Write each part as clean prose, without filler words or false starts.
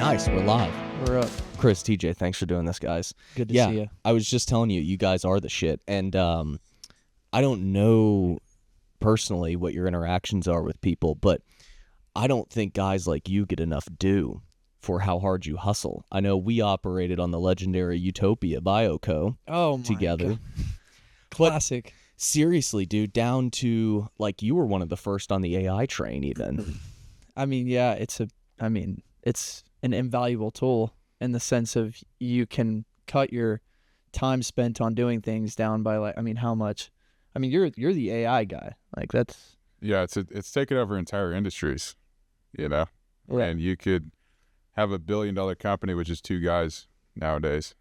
Nice, we're live. We're up. Chris, TJ, thanks for doing this, guys. Good to see you. I was just telling you, you guys are the shit. And I don't know personally what your interactions are with people, but I don't think guys like you get enough due for how hard you hustle. I know we operated on the legendary Utopia BioCo together. God. Classic. Seriously, dude, down to like you were one of the first on the AI train even. I mean, yeah, it's an invaluable tool in the sense of you can cut your time spent on doing things down by how much? I mean, you're the AI guy. Like that's it's taken over entire industries, Yeah. and you could have $1 billion company with just two guys nowadays.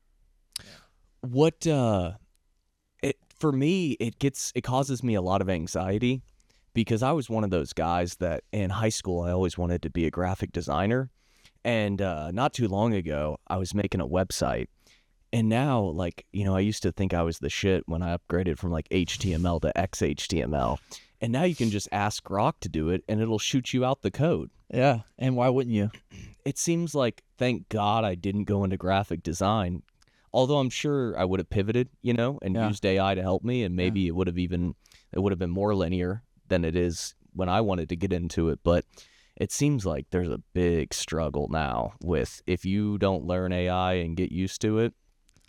What for me, it causes me a lot of anxiety because I was one of those guys that in high school I always wanted to be a graphic designer, and not too long ago I was making a website, and now I used to think I was the shit when I upgraded from like HTML to XHTML, and now you can just ask Grok to do it and it'll shoot you out the code. Yeah, and why wouldn't you? It seems like thank God I didn't go into graphic design. Although I'm sure I would have pivoted, and used AI to help me, and maybe it would have been more linear than it is when I wanted to get into it. But it seems like there's a big struggle now with if you don't learn AI and get used to it,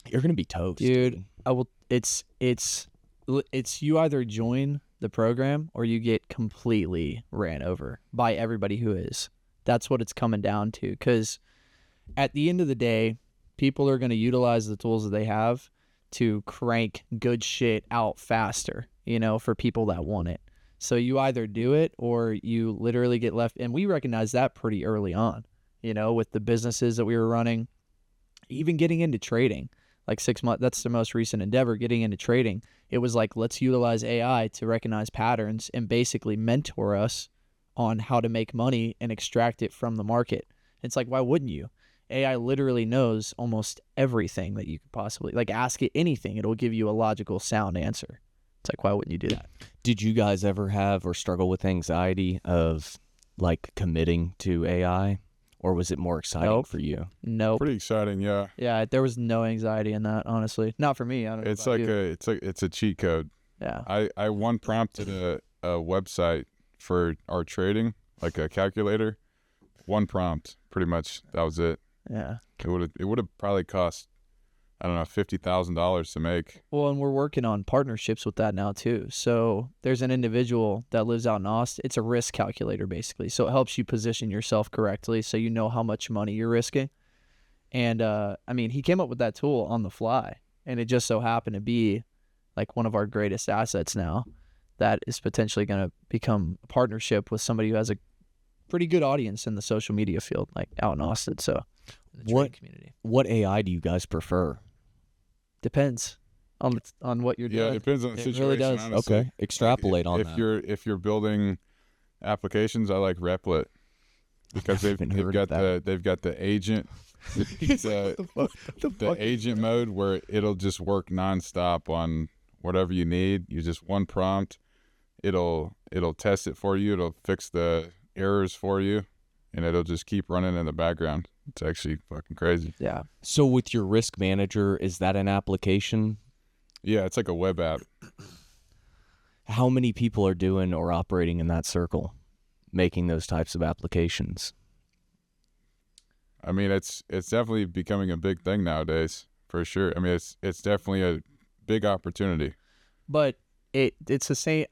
you're gonna be toast, dude. It's you either join the program or you get completely ran over by everybody who is. That's what it's coming down to. Because at the end of the day, people are going to utilize the tools that they have to crank good shit out faster, for people that want it. So you either do it or you literally get left. And we recognize that pretty early on, with the businesses that we were running, even getting into trading, like 6 months. That's the most recent endeavor, getting into trading. It was like, let's utilize AI to recognize patterns and basically mentor us on how to make money and extract it from the market. It's like, why wouldn't you? AI literally knows almost everything that you could possibly, ask it anything. It'll give you a logical, sound answer. It's like, why wouldn't you do that? Did you guys ever have or struggle with anxiety of committing to AI, or was it more exciting for you? Nope. Pretty exciting, yeah. Yeah, there was no anxiety in that, honestly. Not for me. I don't know. It's a cheat code. Yeah. I one prompted a website for our trading, like a calculator. One prompt, pretty much. That was it. Yeah. It would have probably cost, I don't know, $50,000 to make. Well, and we're working on partnerships with that now too. So there's an individual that lives out in Austin. It's a risk calculator basically. So it helps you position yourself correctly so you know how much money you're risking. And he came up with that tool on the fly, and it just so happened to be one of our greatest assets now that is potentially going to become a partnership with somebody who has a pretty good audience in the social media field, out in Austin. So what AI do you guys prefer? Depends on what you're doing. Yeah, it depends on the situation. Really does. Honestly. Okay, extrapolate on that. If you're building applications, I like Replit because they've got the agent, the agent mode where it'll just work nonstop on whatever you need. You just one prompt, it'll test it for you. It'll fix the errors for you, and it'll just keep running in the background. It's actually fucking crazy. Yeah. So with your risk manager, is that an application? Yeah, it's like a web app. How many people are doing or operating in that circle, making those types of applications? I mean, it's definitely becoming a big thing nowadays, for sure. I mean, it's definitely a big opportunity. But it's the same.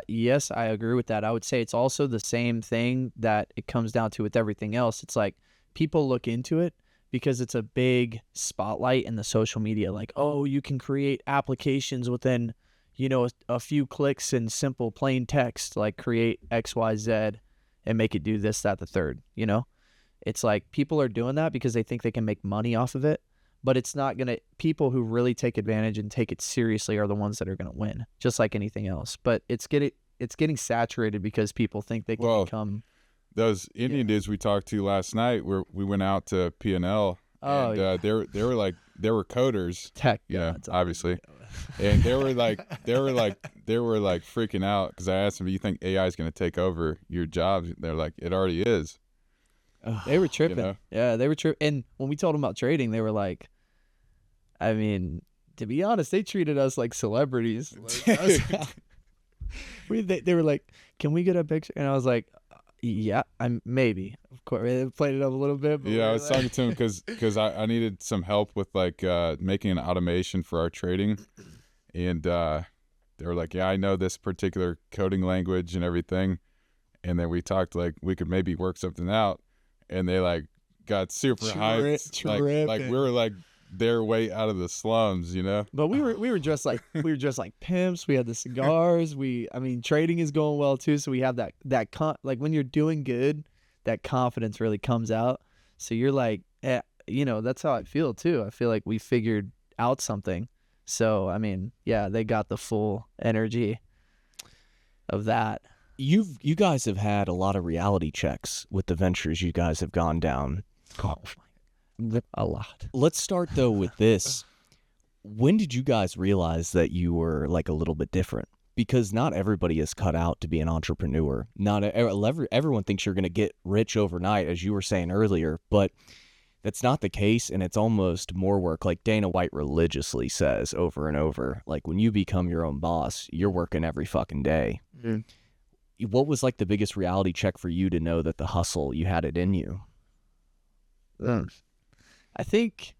Yes, I agree with that. I would say it's also the same thing that it comes down to with everything else. It's like people look into it because it's a big spotlight in the social media. You can create applications within, a few clicks and simple plain text, create X, Y, Z and make it do this, that, the third, It's like people are doing that because they think they can make money off of it. But it's not going to – people who really take advantage and take it seriously are the ones that are going to win, just like anything else. But it's getting saturated because people think they can become – those Indian dudes we talked to last night, we went out to P&L, and they were coders. Tech. Yeah, obviously. And they were freaking out because I asked them, do you think AI is going to take over your jobs? They're like, it already is. They were tripping. know? Yeah, they were tripping. And when we told them about trading, they were like, I mean, to be honest, they treated us like celebrities. Like, they were like, "Can we get a picture?" And I was like, "Yeah, I'm maybe." Of course, they played it up a little bit. But Yeah, I we was were talking like, to him because I needed some help with like making an automation for our trading, and they were like, "Yeah, I know this particular coding language and everything," and then we talked like we could maybe work something out, and they like got super hyped, like we were like their way out of the slums, you know. But we were dressed like pimps. We had the cigars. I mean, trading is going well too. So we have that like when you're doing good, that confidence really comes out. So you're like, you know, that's how I feel too. I feel like we figured out something. So I mean, yeah, they got the full energy of that. You guys have had a lot of reality checks with the ventures you guys have gone down. Oh my, a lot. Let's start though with this. When did you guys realize that you were like a little bit different? Because not everybody is cut out to be an entrepreneur. Not everyone thinks you're going to get rich overnight, as you were saying earlier, but that's not the case, and it's almost more work. Like Dana White religiously says over and over, like when you become your own boss, you're working every fucking day. Mm-hmm. What was like the biggest reality check for you to know that the hustle, you had it in you? I think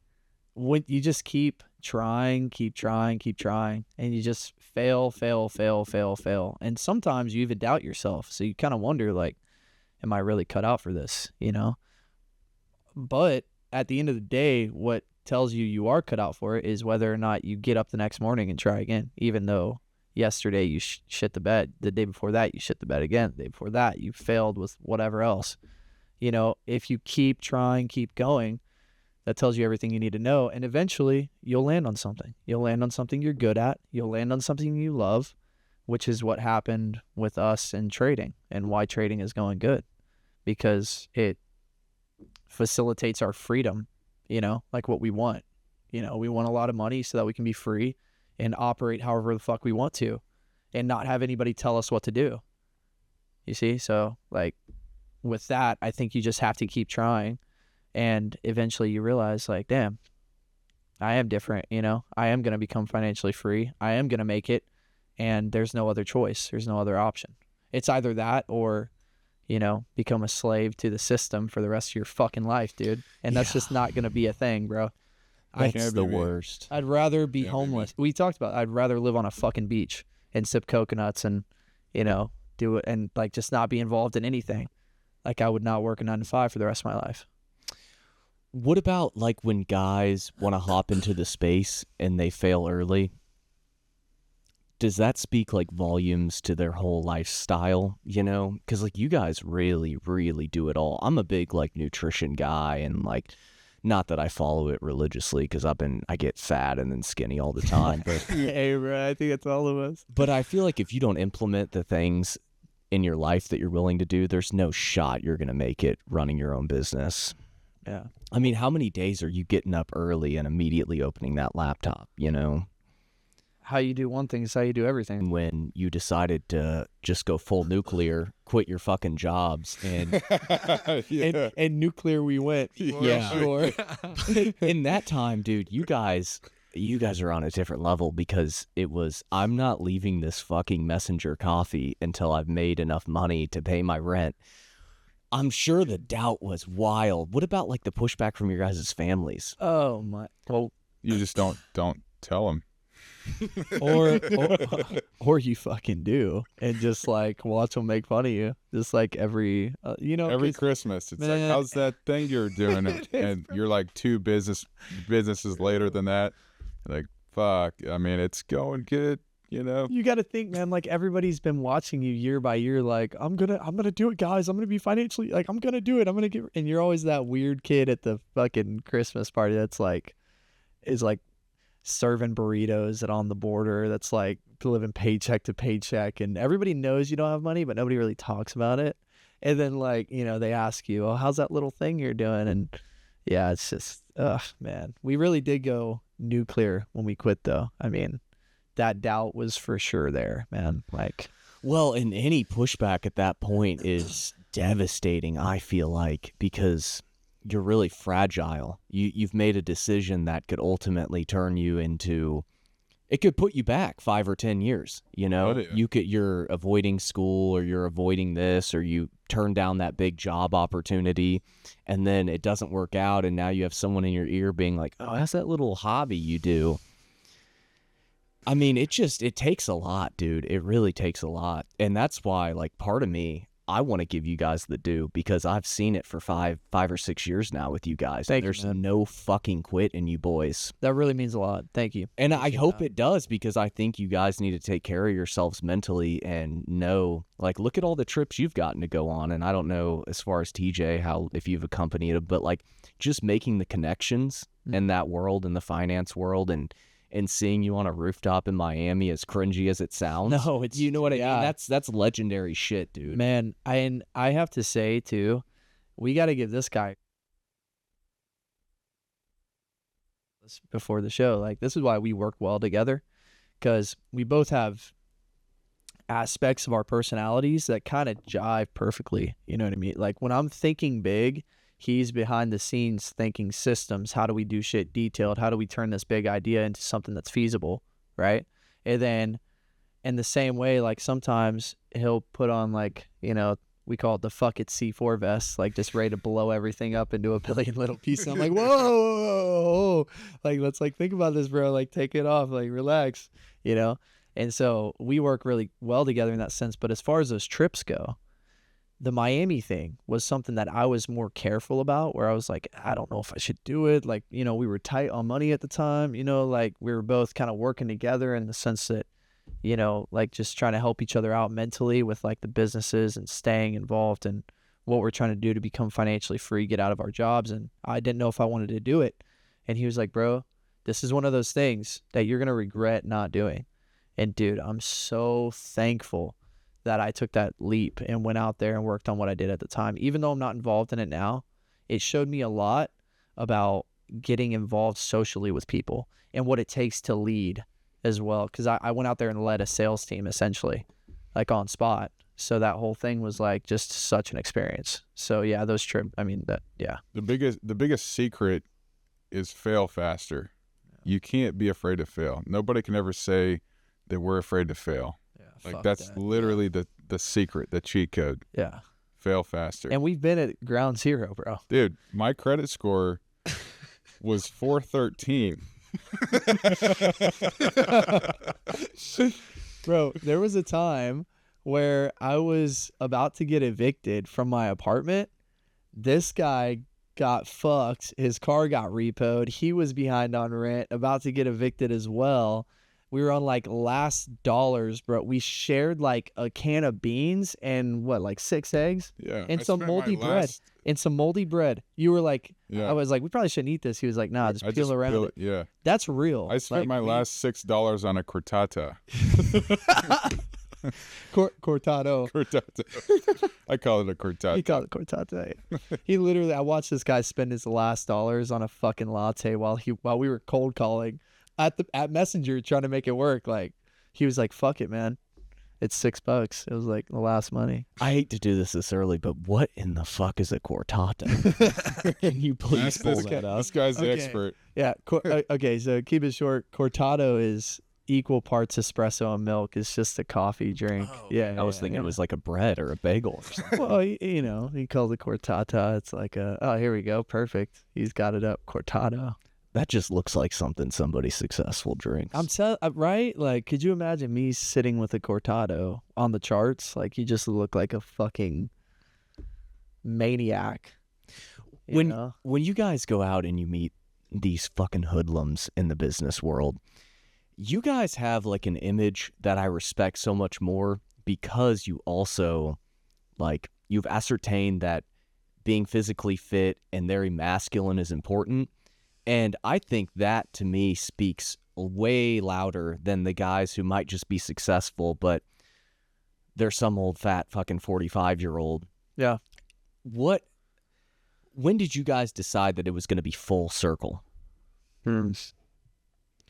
when you just keep trying, and you just fail. And sometimes you even doubt yourself. So you kind of wonder, like, am I really cut out for this, you know? But at the end of the day, what tells you are cut out for it is whether or not you get up the next morning and try again, even though yesterday you shit the bed. The day before that, you shit the bed again. The day before that, you failed with whatever else. You know, if you keep trying, keep going, that tells you everything you need to know. And eventually you'll land on something. You'll land on something you're good at. You'll land on something you love, which is what happened with us in trading and why trading is going good, because it facilitates our freedom, you know, like what we want. You know, we want a lot of money so that we can be free and operate however the fuck we want to and not have anybody tell us what to do. You see? So like with that, I think you just have to keep trying, and eventually you realize like, damn, I am different, you know, I am going to become financially free. I am going to make it, and there's no other choice. There's no other option. It's either that or, you know, become a slave to the system for the rest of your fucking life, dude. And that's just not going to be a thing, bro. That's the worst. I'd rather be homeless. We talked about, I'd rather live on a fucking beach and sip coconuts and, you know, do it and like just not be involved in anything. Like I would not work a 9 to 5 for the rest of my life. What about like when guys want to hop into the space and they fail early? Does that speak like volumes to their whole lifestyle, you know? Because like you guys really, really do it all. I'm a big like nutrition guy, and like, not that I follow it religiously because I get fat and then skinny all the time. But hey, bro, I think that's all of us. But I feel like if you don't implement the things in your life that you're willing to do, there's no shot you're going to make it running your own business. Yeah. I mean, how many days are you getting up early and immediately opening that laptop, you know? How you do one thing is how you do everything. When you decided to just go full nuclear, quit your fucking jobs, and and nuclear we went. Yeah. Sure. In that time, dude, you guys are on a different level, because it was, I'm not leaving this fucking Messenger coffee until I've made enough money to pay my rent. I'm sure the doubt was wild. What about like the pushback from your guys' families? Oh my. Well, you just don't tell them. or you fucking do and just like watch them make fun of you, just like every you know, every Christmas it's like, how's that thing you're doing? And you're like 2 businesses later than that, like, fuck, I mean, it's going good, you know. You got to think, man, like everybody's been watching you year by year, like I'm gonna do it, guys, I'm gonna be financially, like I'm gonna do it, I'm gonna get, and you're always that weird kid at the fucking Christmas party that's like is like serving burritos and on the border, that's like living paycheck to paycheck, and everybody knows you don't have money, but nobody really talks about it. And then like, you know, they ask you, oh, how's that little thing you're doing? And yeah, it's just, man, we really did go nuclear when we quit though. I mean, that doubt was for sure there, man. Like, well, and any pushback at that point is devastating, I feel like, because you're really fragile. You've made a decision that could ultimately turn you into, it could put you back 5 or 10 years, you know? Oh, yeah. You're avoiding school, or you're avoiding this, or you turn down that big job opportunity, and then it doesn't work out, and now you have someone in your ear being like, oh, that's that little hobby you do. I mean, it takes a lot, dude. It really takes a lot. And that's why, like, part of me, I want to give you guys the due, because I've seen it for five or 6 years now with you guys. Thank you, There's man. no fucking quit in you boys. That really means a lot. Thank you. And I Appreciate hope that. it does, because I think you guys need to take care of yourselves mentally and know, like, look at all the trips you've gotten to go on. And I don't know, as far as TJ, how, if you've accompanied it, but like just making the connections in that world, in the finance world, and seeing you on a rooftop in Miami, as cringy as it sounds. No, it's, you know what I yeah. mean? That's legendary shit, dude. Man, I have to say too, we got to give this guy before the show. Like, this is why we work well together, because we both have aspects of our personalities that kind of jive perfectly. You know what I mean? Like, when I'm thinking big, he's behind the scenes thinking systems. How do we do shit detailed? How do we turn this big idea into something that's feasible, right? And then in the same way, like, sometimes he'll put on, like, you know, we call it the fuck it C4 vest, like, just ready to blow everything up into a billion little pieces. I'm like, whoa, like, let's, like, think about this, bro. Like, take it off, like, relax, you know? And so we work really well together in that sense. But as far as those trips go, the Miami thing was something that I was more careful about, where I was like, I don't know if I should do it. Like, you know, we were tight on money at the time, you know, like, we were both kind of working together in the sense that, you know, like, just trying to help each other out mentally with, like, the businesses and staying involved and what we're trying to do to become financially free, get out of our jobs. And I didn't know if I wanted to do it. And he was like, bro, this is one of those things that you're going to regret not doing. And dude, I'm so thankful that I took that leap and went out there and worked on what I did at the time. Even though I'm not involved in it now, it showed me a lot about getting involved socially with people and what it takes to lead as well. Because I went out there and led a sales team, essentially, like, on spot. So that whole thing was, like, just such an experience. So yeah, those trips, I mean, that, yeah. The biggest secret is fail faster. You can't be afraid to fail. Nobody can ever say that we're afraid to fail. Like, that's literally the secret, the cheat code. Yeah. Fail faster. And we've been at ground zero, bro. Dude, my credit score was 413. Bro, there was a time where I was about to get evicted from my apartment. This guy got fucked. His car got repoed. He was behind on rent, about to get evicted as well. We were on, like, last dollars, bro. We shared, like, a can of beans and what, like, 6 eggs? Yeah. And I some spent moldy my bread. last- And some moldy bread. You were like, Yeah. I was like, we probably shouldn't eat this. He was like, nah, just peel around it. Yeah. That's real. I spent Like, my last $6 on a cortata. cortado. Cortata. I call it a cortata. He called it cortata. He literally, I watched this guy spend his last dollars on a fucking latte while we were cold calling at Messenger trying to make it work. Like, he was like, fuck it, man. It's $6. It was like the last money. I hate to do this early, but what in the fuck is a cortata? Can you please pull that up? This guy's the Okay. expert. Yeah. Okay. So keep it short. Cortado is equal parts espresso and milk. It's just a coffee drink. Yeah. I was thinking it was like a bread or a bagel or something. Well, you know, he calls it cortata. It's like oh, here we go. Perfect. He's got it up. Cortado. That just looks like something somebody successful drinks. Right? Like, could you imagine me sitting with a cortado on the charts? Like, you just look like a fucking maniac. You know? When you guys go out and you meet these fucking hoodlums in the business world, you guys have, like, an image that I respect so much more, because you also, like, you've ascertained that being physically fit and very masculine is important. And I think that, to me, speaks way louder than the guys who might just be successful, but they're some old fat fucking 45-year-old. Yeah. When did you guys decide that it was going to be full circle?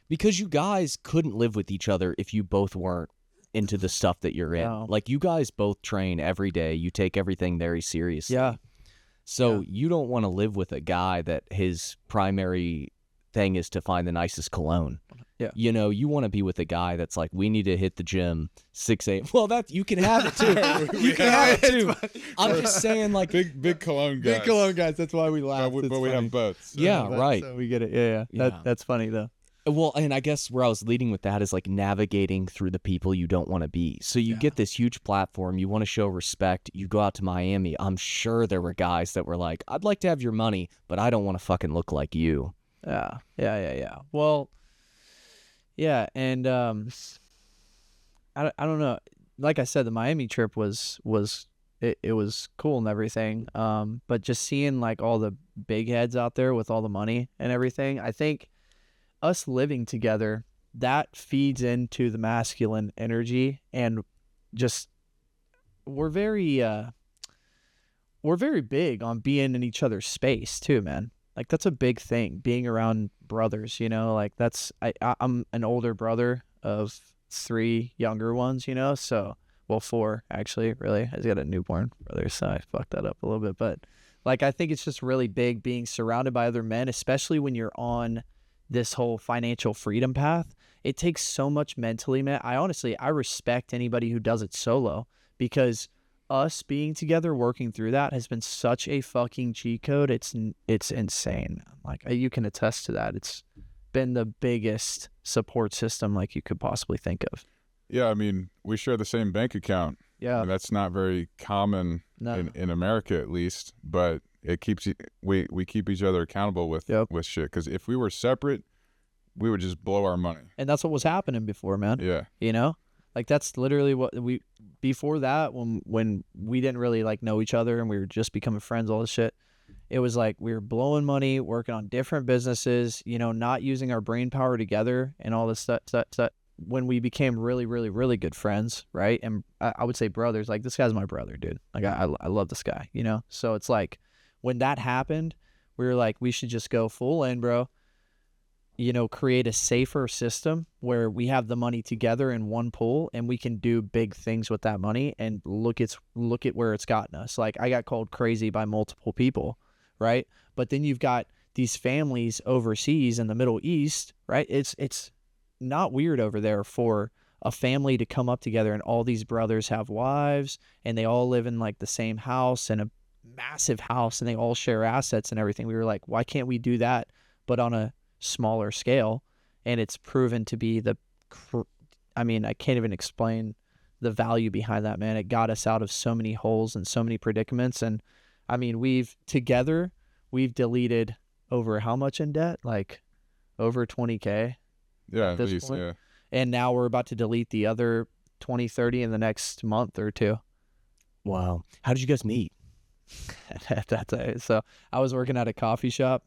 Because you guys couldn't live with each other if you both weren't into the stuff that you're in. No. Like, you guys both train every day. You take everything very seriously. Yeah. So Yeah. you don't want to live with a guy that his primary thing is to find the nicest cologne. Yeah. You know, you want to be with a guy that's like, we need to hit the gym 6 a.m. Well, that you can have it too. You can have it too. I'm just saying, like, Big cologne guys. Big cologne guys. That's why we laugh. But we have both. So. yeah, right. So we get it. Yeah. Yeah. That's funny though. Well, and I guess where I was leading with that is like navigating through the people you don't want to be. So you get this huge platform, you want to show respect, you go out to Miami. I'm sure there were guys that were like, I'd like to have your money, but I don't want to fucking look like you. Yeah. Well, yeah, and I don't know. Like I said, the Miami trip was it was cool and everything. But just seeing like all the big heads out there with all the money and everything, I think us living together, that feeds into the masculine energy, and just we're very big on being in each other's space too, man. Like, that's a big thing, being around brothers, you know, like I'm an older brother of 3 younger ones, you know, so, well, 4 actually, really. I just got a newborn brother, so I fucked that up a little bit, but like, I think it's just really big being surrounded by other men, especially when you're on this whole financial freedom path. It takes so much mentally, man. I respect anybody who does it solo, because us being together, working through that has been such a fucking cheat code. It's insane. Like, you can attest to that. It's been the biggest support system like you could possibly think of. Yeah, I mean, we share the same bank account. Yeah. And that's not very common in America, at least, but it keeps we keep each other accountable with shit, because if we were separate, we would just blow our money. And that's what was happening before, man. Yeah. You know? Like, that's literally what before that, when we didn't really like know each other and we were just becoming friends, all this shit, it was like we were blowing money, working on different businesses, you know, not using our brain power together and all this stuff. When we became really, really, really good friends, right? And I would say brothers, like, this guy's my brother, dude. Like, I love this guy, you know? So it's like, when that happened, we were like, we should just go full in, bro. You know, create a safer system where we have the money together in one pool and we can do big things with that money, and look at where it's gotten us. Like, I got called crazy by multiple people, right? But then you've got these families overseas in the Middle East, right? It's not weird over there for a family to come up together, and all these brothers have wives and they all live in like the same house, and a massive house, and they all share assets and everything. We were like, why can't we do that, but on a smaller scale? And it's proven to be I mean, I can't even explain the value behind that, man. It got us out of so many holes and so many predicaments. And I mean, we've deleted over how much in debt? Like over 20K. Yeah, at this at least, point. yeah. And now we're about to delete the other 20, 30 in the next month or 2. Wow. How did you guys meet? So I was working at a coffee shop.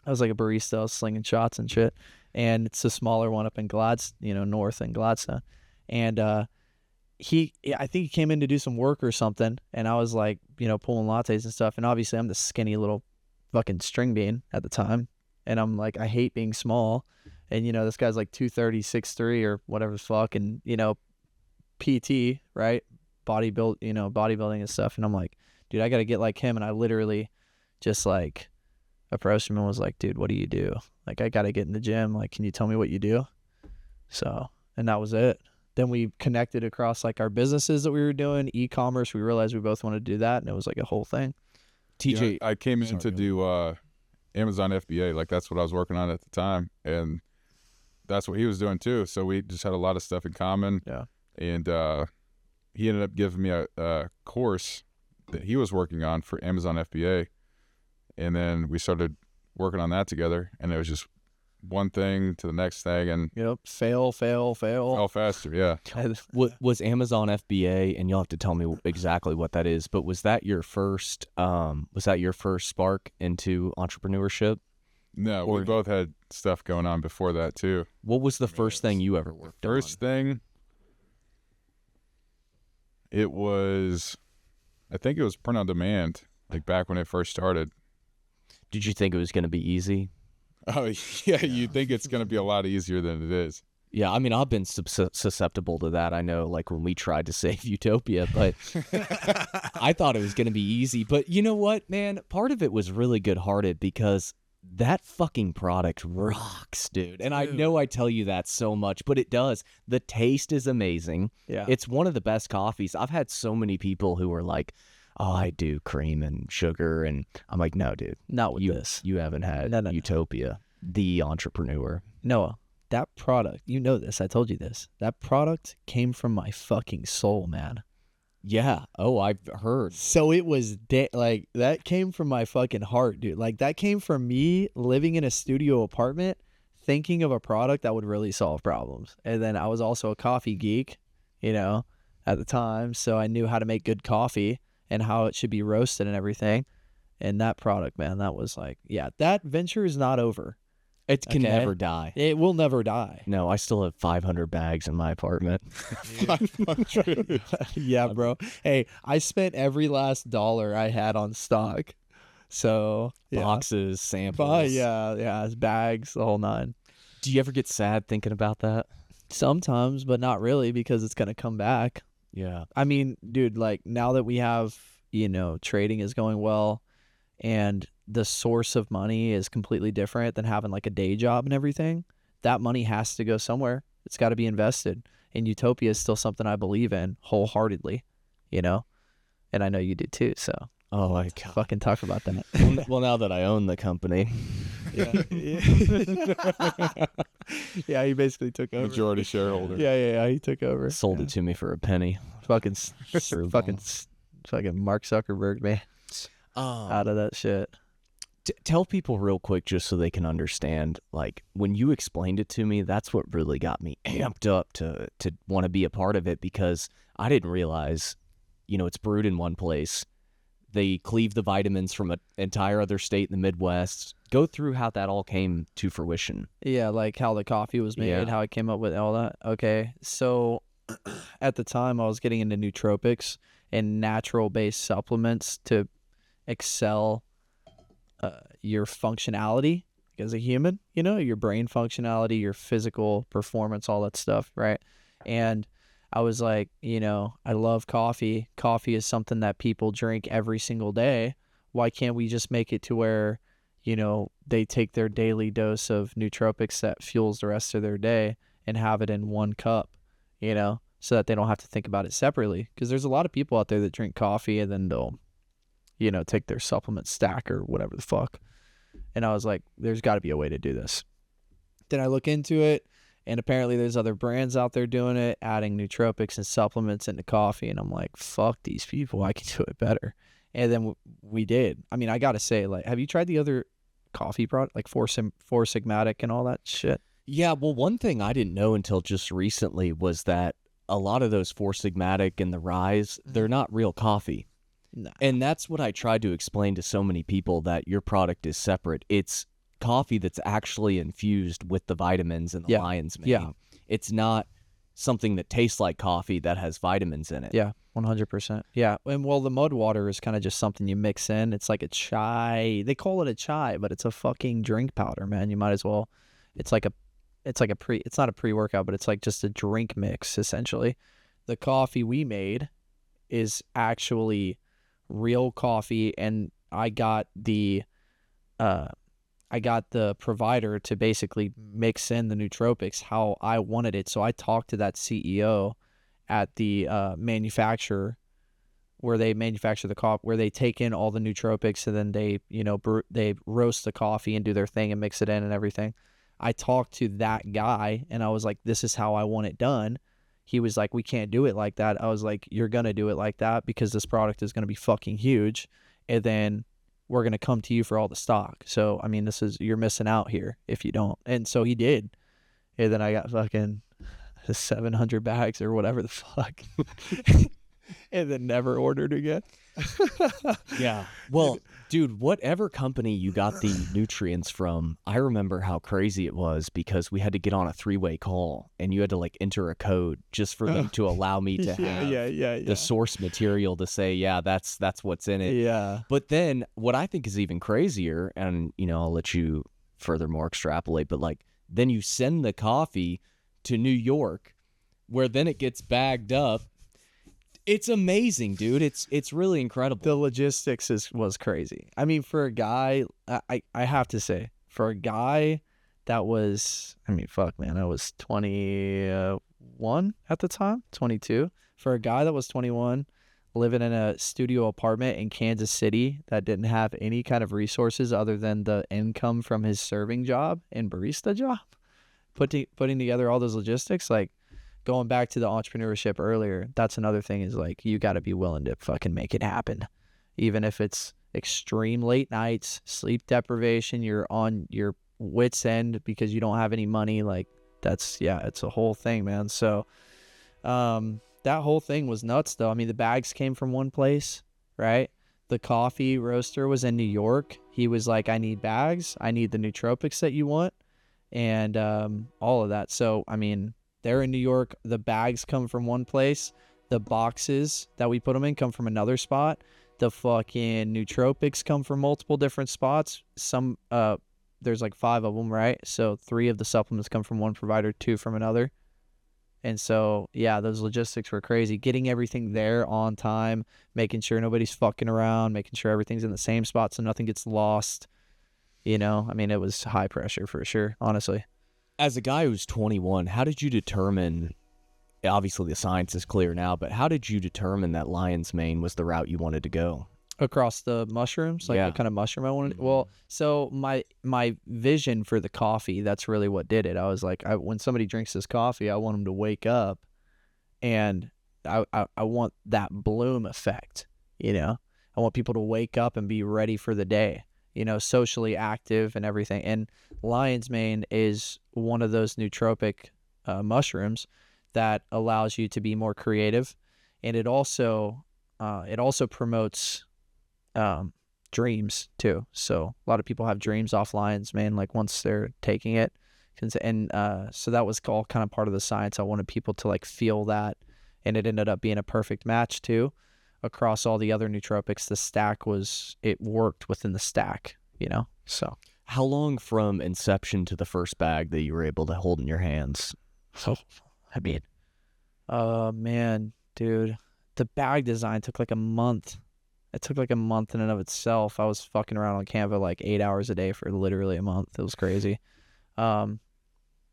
I was like a barista. I was slinging shots and shit. And it's a smaller one up in north in Gladstone. And I think he came in to do some work or something. And I was like, you know, pulling lattes and stuff. And obviously I'm the skinny little fucking string bean at the time. And I'm like, I hate being small. And, you know, this guy's like 230, 6'3" or whatever the fuck. And, you know, PT, right? Bodybuilding and stuff. And I'm like, dude, I got to get like him. And I literally just like approached him and was like, dude, what do you do? Like, I got to get in the gym. Like, can you tell me what you do? So, and that was it. Then we connected across like our businesses that we were doing, e-commerce. We realized we both wanted to do that. And it was like a whole thing. TJ, Yeah, I came in to do Amazon FBA. Like, that's what I was working on at the time. And that's what he was doing too. So we just had a lot of stuff in common. Yeah. And he ended up giving me a course that he was working on for Amazon FBA. And then we started working on that together. And it was just one thing to the next thing. And Yep. Fail. fell faster. Yeah. was Amazon FBA, and you'll have to tell me exactly what that is, but was that your first spark into entrepreneurship? No, we both had stuff going on before that too. What was the first thing you ever worked on? First thing, I think it was print on demand, like back when it first started. Did you think it was going to be easy? Oh, yeah, you think it's going to be a lot easier than it is. Yeah, I mean, I've been susceptible to that. I know, like when we tried to save Utopia, but I thought it was going to be easy. But you know what, man? Part of it was really good-hearted because that fucking product rocks, dude. And I know I tell you that so much, but it does. The taste is amazing. Yeah. It's one of the best coffees. I've had so many people who are like, oh, I do cream and sugar. And I'm like, no, dude. Not with this. You haven't had No. Utopia, the entrepreneur. Noah, that product, you know this, I told you this. That product came from my fucking soul, man. Yeah. Oh, I've heard. So it was like that came from my fucking heart, dude. Like that came from me living in a studio apartment, thinking of a product that would really solve problems. And then I was also a coffee geek, at the time, so I knew how to make good coffee and how it should be roasted and everything. And that product, man, that was like, yeah, that venture is not over. It can Okay. never die. It will never die. No, I still have 500 bags in my apartment. Yeah, bro. Hey, I spent every last dollar I had on stock. So, yeah. Boxes, samples. Yeah, bags, the whole nine. Do you ever get sad thinking about that? Sometimes, but not really because it's going to come back. Yeah. I mean, dude, like now that we have, trading is going well and the source of money is completely different than having like a day job and everything, that money has to go somewhere. It's got to be invested. And Utopia is still something I believe in wholeheartedly, and I know you do too. So Oh, my God. fucking talk about that. Well, now that I own the company. Yeah. Yeah, he basically took over. Majority shareholder. Yeah, he took over. Sold it to me for a penny. Fucking Sure, fucking Mark Zuckerberg, man, out of that shit. Tell people real quick just so they can understand, like, when you explained it to me, that's what really got me amped up to want to be a part of it, because I didn't realize, it's brewed in one place. They cleave the vitamins from an entire other state in the Midwest. Go through how that all came to fruition. Yeah, like how the coffee was made, Yeah. how I came up with all that. Okay, so at the time I was getting into nootropics and natural-based supplements to excel your functionality as a human, your brain functionality, your physical performance, all that stuff, right? And I was like, I love coffee. Coffee is something that people drink every single day. Why can't we just make it to where, they take their daily dose of nootropics that fuels the rest of their day and have it in one cup, so that they don't have to think about it separately? Because there's a lot of people out there that drink coffee and then they'll, take their supplement stack or whatever the fuck. And I was like, there's got to be a way to do this. Then I look into it, and apparently there's other brands out there doing it, adding nootropics and supplements into coffee. And I'm like, fuck these people. I can do it better. And then we did. I mean, I got to say, like, have you tried the other coffee product, like Four Sigmatic and all that shit? Yeah, well, one thing I didn't know until just recently was that a lot of those Four Sigmatic and the Rise, they're not real coffee. No. And that's what I tried to explain to so many people, that your product is separate. It's coffee that's actually infused with the vitamins and the lion's mane. Yeah. It's not something that tastes like coffee that has vitamins in it. Yeah, 100%. Yeah, and well, the mud water is kind of just something you mix in. It's like a chai. They call it a chai, but it's a fucking drink powder, man. You might as well. It's not a pre-workout, but it's like just a drink mix essentially. The coffee we made is actually real coffee, and I got the provider to basically mix in the nootropics how I wanted it. So I talked to that CEO at the manufacturer where they manufacture the coffee, where they take in all the nootropics and then they, they roast the coffee and do their thing and mix it in and everything. I talked to that guy and I was like, this is how I want it done. He was like, we can't do it like that. I was like, you're going to do it like that because this product is going to be fucking huge. And then we're going to come to you for all the stock. So, I mean, you're missing out here if you don't. And so he did. And then I got fucking 700 bags or whatever the fuck. And then never ordered again. Yeah. Well, dude, whatever company you got the nutrients from, I remember how crazy it was because we had to get on a 3-way call and you had to like enter a code just for them to allow me to have the source material to say, yeah, that's what's in it. Yeah. But then what I think is even crazier, and I'll let you furthermore extrapolate, but like then you send the coffee to New York, where then it gets bagged up. It's amazing, dude. It's really incredible. The logistics was crazy. I mean, for a guy, I have to say, for a guy that was, I mean, fuck, man, I was 21 at the time, 22. For a guy that was 21, living in a studio apartment in Kansas City that didn't have any kind of resources other than the income from his serving job and barista job, putting together all those logistics, like, going back to the entrepreneurship earlier, that's another thing is like you got to be willing to fucking make it happen. Even if it's extreme late nights, sleep deprivation, you're on your wit's end because you don't have any money. Like it's a whole thing, man. So that whole thing was nuts though. I mean, the bags came from one place, right? The coffee roaster was in New York. He was like, I need bags. I need the nootropics that you want. And all of that. So, I mean, they're in New York. The bags come from one place. The boxes that we put them in come from another spot. The fucking nootropics come from multiple different spots. Some, there's like 5 of them, right? So 3 of the supplements come from one provider, 2 from another. And so, yeah, those logistics were crazy. Getting everything there on time, making sure nobody's fucking around, making sure everything's in the same spot so nothing gets lost. You know, I mean, it was high pressure for sure, honestly. As a guy who's 21, how did you determine, obviously the science is clear now, but how did you determine that lion's mane was the route you wanted to go? Across the mushrooms, like what kind of mushroom I wanted. Well, so my vision for the coffee, that's really what did it. I was like, when somebody drinks this coffee, I want them to wake up, and I want that bloom effect. You know, I want people to wake up and be ready for the day. You know, socially active and everything. And lion's mane is one of those nootropic mushrooms that allows you to be more creative, and it also promotes dreams too. So a lot of people have dreams off lion's mane, like once they're taking it, and so that was all kind of part of the science. I wanted people to like feel that, and it ended up being a perfect match too. Across all the other nootropics, the stack it worked within the stack, you know? So how long from inception to the first bag that you were able to hold in your hands? So, I mean, man, dude, the bag design took like a month. It took like a month in and of itself. I was fucking around on Canva like 8 hours a day for literally a month. It was crazy. And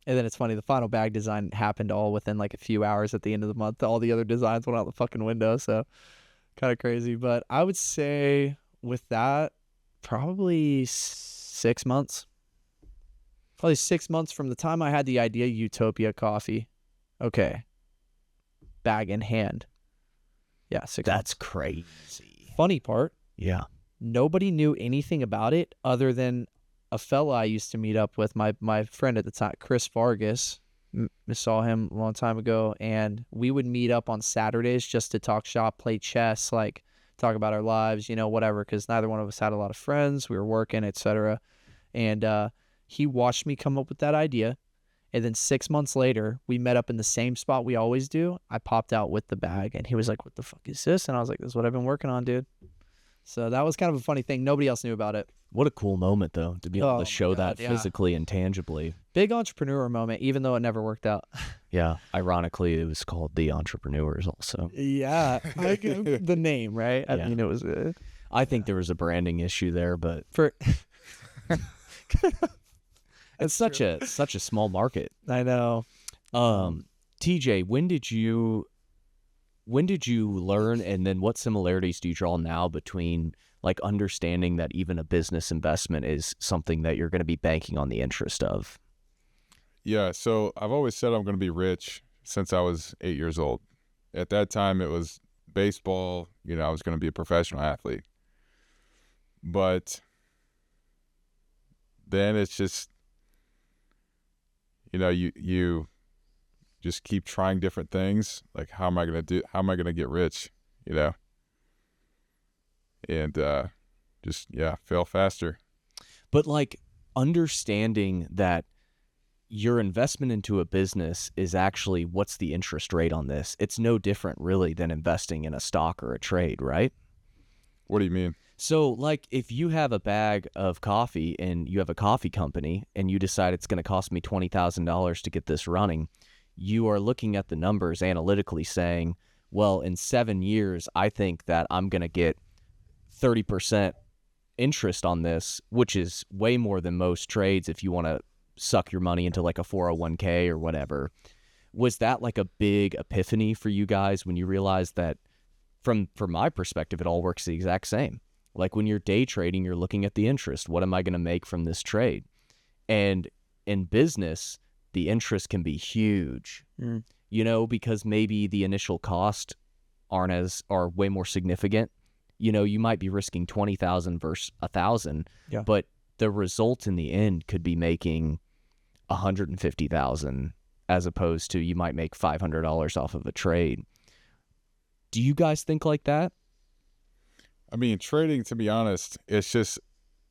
then it's funny, the final bag design happened all within like a few hours at the end of the month. All the other designs went out the fucking window, so kind of crazy. But I would say with that, probably 6 months. Probably 6 months from the time I had the idea, Utopia Coffee. Okay. Bag in hand. Yeah, 6 months. That's crazy. Funny part. Yeah. Nobody knew anything about it other than a fella I used to meet up with, my friend at the time, Chris Vargas. Saw him a long time ago, and we would meet up on Saturdays just to talk shop, play chess, like talk about our lives, you know, whatever, because neither one of us had a lot of friends. We were working, etc. And he watched me come up with that idea, and then 6 months later, we met up in the same spot we always do. I popped out with the bag, and he was like, "What the fuck is this?" And I was like, "This is what I've been working on, dude." So that was kind of a funny thing. Nobody else knew about it. What a cool moment, though, to be able to show God, that physically and tangibly. Big entrepreneur moment, even though it never worked out. Yeah. Ironically, it was called The Entrepreneurs also. Yeah. The name, right? Yeah. I mean, it was... I think there was a branding issue there, but for it's such a small market. I know. TJ, when did you learn, and then what similarities do you draw now between like understanding that even a business investment is something that you're going to be banking on the interest of? Yeah, so I've always said I'm going to be rich since I was 8 years old. At that time, it was baseball. You know, I was going to be a professional athlete. But then it's just, you know, you just keep trying different things. Like, how am I going to get rich, you know? And just, fail faster. But like understanding that your investment into a business is actually, what's the interest rate on this? It's no different really than investing in a stock or a trade, right? What do you mean? So like if you have a bag of coffee and you have a coffee company and you decide it's going to cost me $20,000 to get this running, you are looking at the numbers analytically saying, well, in 7 years, I think that I'm going to get 30% interest on this, which is way more than most trades if you want to suck your money into like a 401k or whatever. Was that like a big epiphany for you guys when you realized that from my perspective, it all works the exact same? Like when you're day trading, you're looking at the interest. What am I going to make from this trade? And in business, the interest can be huge, because maybe the initial cost are way more significant. You might be risking 20,000 versus 1,000, but the result in the end could be making 150,000 as opposed to you might make $500 off of a trade. Do you guys think like that? I mean, trading, to be honest, it's just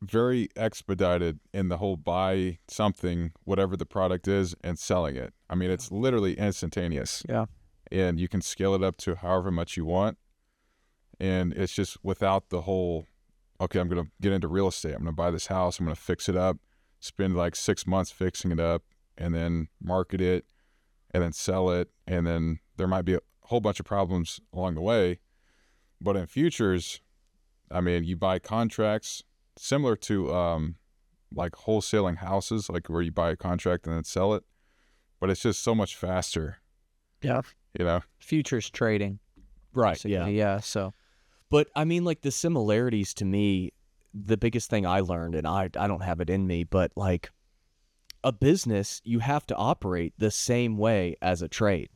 very expedited in the whole buy something, whatever the product is, and selling it. I mean, it's literally instantaneous. Yeah. And you can scale it up to however much you want. And it's just without the whole, okay, I'm going to get into real estate. I'm going to buy this house. I'm going to fix it up, spend like 6 months fixing it up, and then market it, and then sell it. And then there might be a whole bunch of problems along the way. But in futures, I mean, you buy contracts similar to like wholesaling houses, like where you buy a contract and then sell it. But it's just so much faster. Yeah. Futures trading. Right. Basically. Yeah. Yeah. So. But I mean, like the similarities to me, the biggest thing I learned, and I don't have it in me, but like a business, you have to operate the same way as a trade,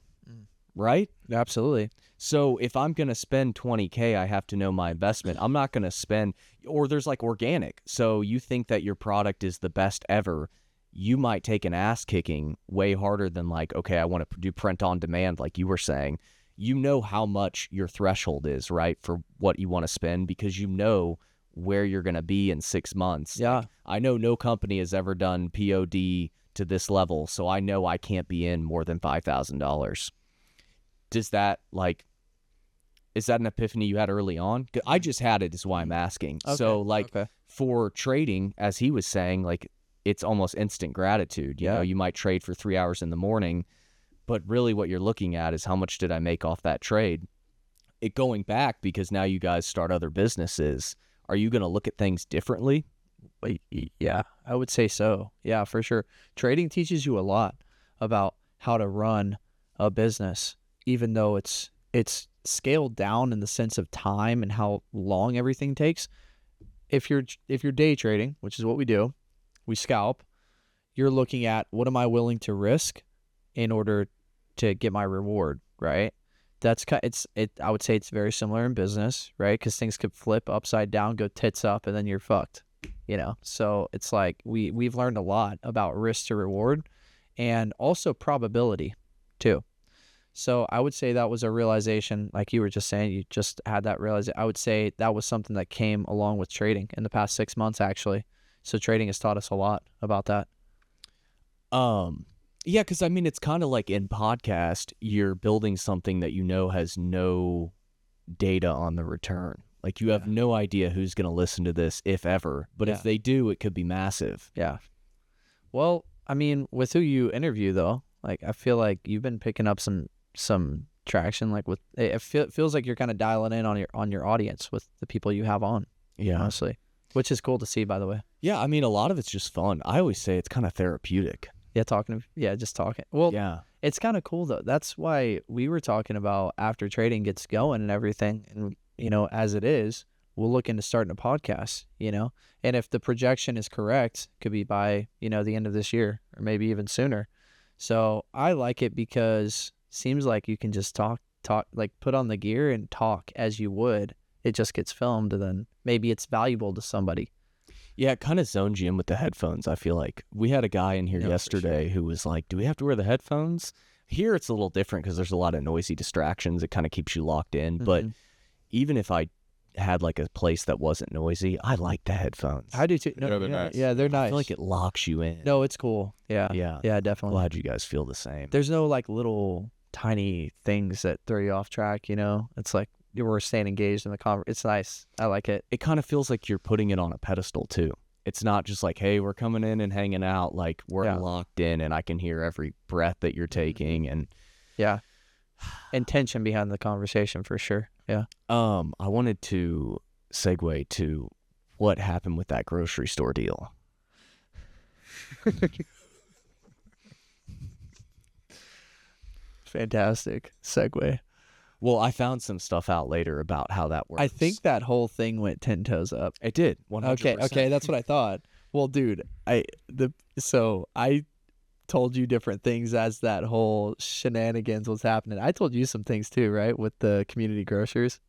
right? Absolutely. So if I'm going to spend 20K, I have to know my investment. I'm not going to spend, or there's like organic. So you think that your product is the best ever. You might take an ass kicking way harder than like, okay, I want to do print on demand, like you were saying. You know how much your threshold is, right, for what you want to spend because you know where you're going to be in 6 months. Yeah. Like, I know no company has ever done POD to this level, so I know I can't be in more than $5,000. Is that an epiphany you had early on? I just had it, is why I'm asking. Okay. So for trading, as he was saying, like it's almost instant gratitude. You know, you might trade for 3 hours in the morning, but really what you're looking at is how much did I make off that trade? It going back, because now you guys start other businesses, are you going to look at things differently? Yeah, I would say so. Yeah, for sure. Trading teaches you a lot about how to run a business, even though it's scaled down in the sense of time and how long everything takes. If you're day trading, which is what we do, we scalp, you're looking at what am I willing to risk in order to get my reward, right? I would say it's very similar in business, right? Because things could flip upside down, go tits up, and then you're fucked, So it's like we've learned a lot about risk to reward and also probability too. So I would say that was a realization, like you were just saying, you just had that realization. I would say that was something that came along with trading in the past 6 months, actually. So trading has taught us a lot about that. Yeah, because I mean, it's kind of like in podcast, you're building something that has no data on the return. Like you have no idea who's going to listen to this, if ever. But if they do, it could be massive. Yeah. Well, I mean, with who you interview, though, like I feel like you've been picking up some traction. Like with it feels like you're kind of dialing in on your audience with the people you have on. Yeah, honestly, which is cool to see, by the way. Yeah, I mean, a lot of it's just fun. I always say it's kind of therapeutic. Yeah, just talking. Well, yeah, it's kind of cool though. That's why we were talking about after trading gets going and everything, and as it is, we'll look into starting a podcast. And if the projection is correct, could be by the end of this year or maybe even sooner. So I like it because it seems like you can just talk, like put on the gear and talk as you would. It just gets filmed, and then maybe it's valuable to somebody. Yeah, it kind of zones you in with the headphones, I feel like. We had a guy in here yesterday who was like, do we have to wear the headphones? Here it's a little different because there's a lot of noisy distractions. It kind of keeps you locked in. Mm-hmm. But even if I had like a place that wasn't noisy, I like the headphones. I do too. No, they're nice. Yeah, they're nice. I feel like it locks you in. No, it's cool. Yeah, definitely. Glad you guys feel the same. There's no like little tiny things that throw you off track, It's like we're staying engaged in the conversation. It's nice. I like it. It kind of feels like you're putting it on a pedestal too. It's not just like, hey, we're coming in and hanging out. Like, we're Yeah. locked in, and I can hear every breath that you're taking. And Yeah. Intention behind the conversation for sure. Yeah. I wanted to segue to what happened with that grocery store deal. Fantastic segue. Well, I found some stuff out later about how that works. I think that whole thing went 10 toes up. it did. 100%. Okay, that's what I thought. Well, dude, so I told you different things as that whole shenanigans was happening. I told you some things too, right? With the community grocers.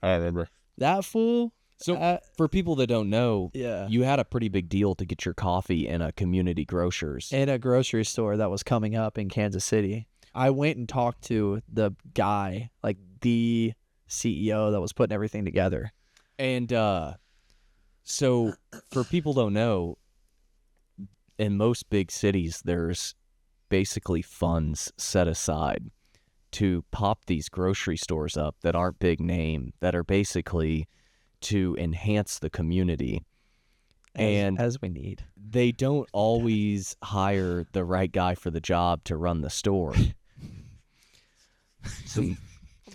I remember. That fool. So for people that don't know, Yeah. you had a pretty big deal to get your coffee in a community grocers. In a grocery store that was coming up in Kansas City. I went and talked to the guy, like the CEO that was putting everything together. And so for people don't know, in most big cities, there's basically funds set aside to pop these grocery stores up that aren't big name, that are basically to enhance the community. As we need. They don't always hire the right guy for the job to run the store.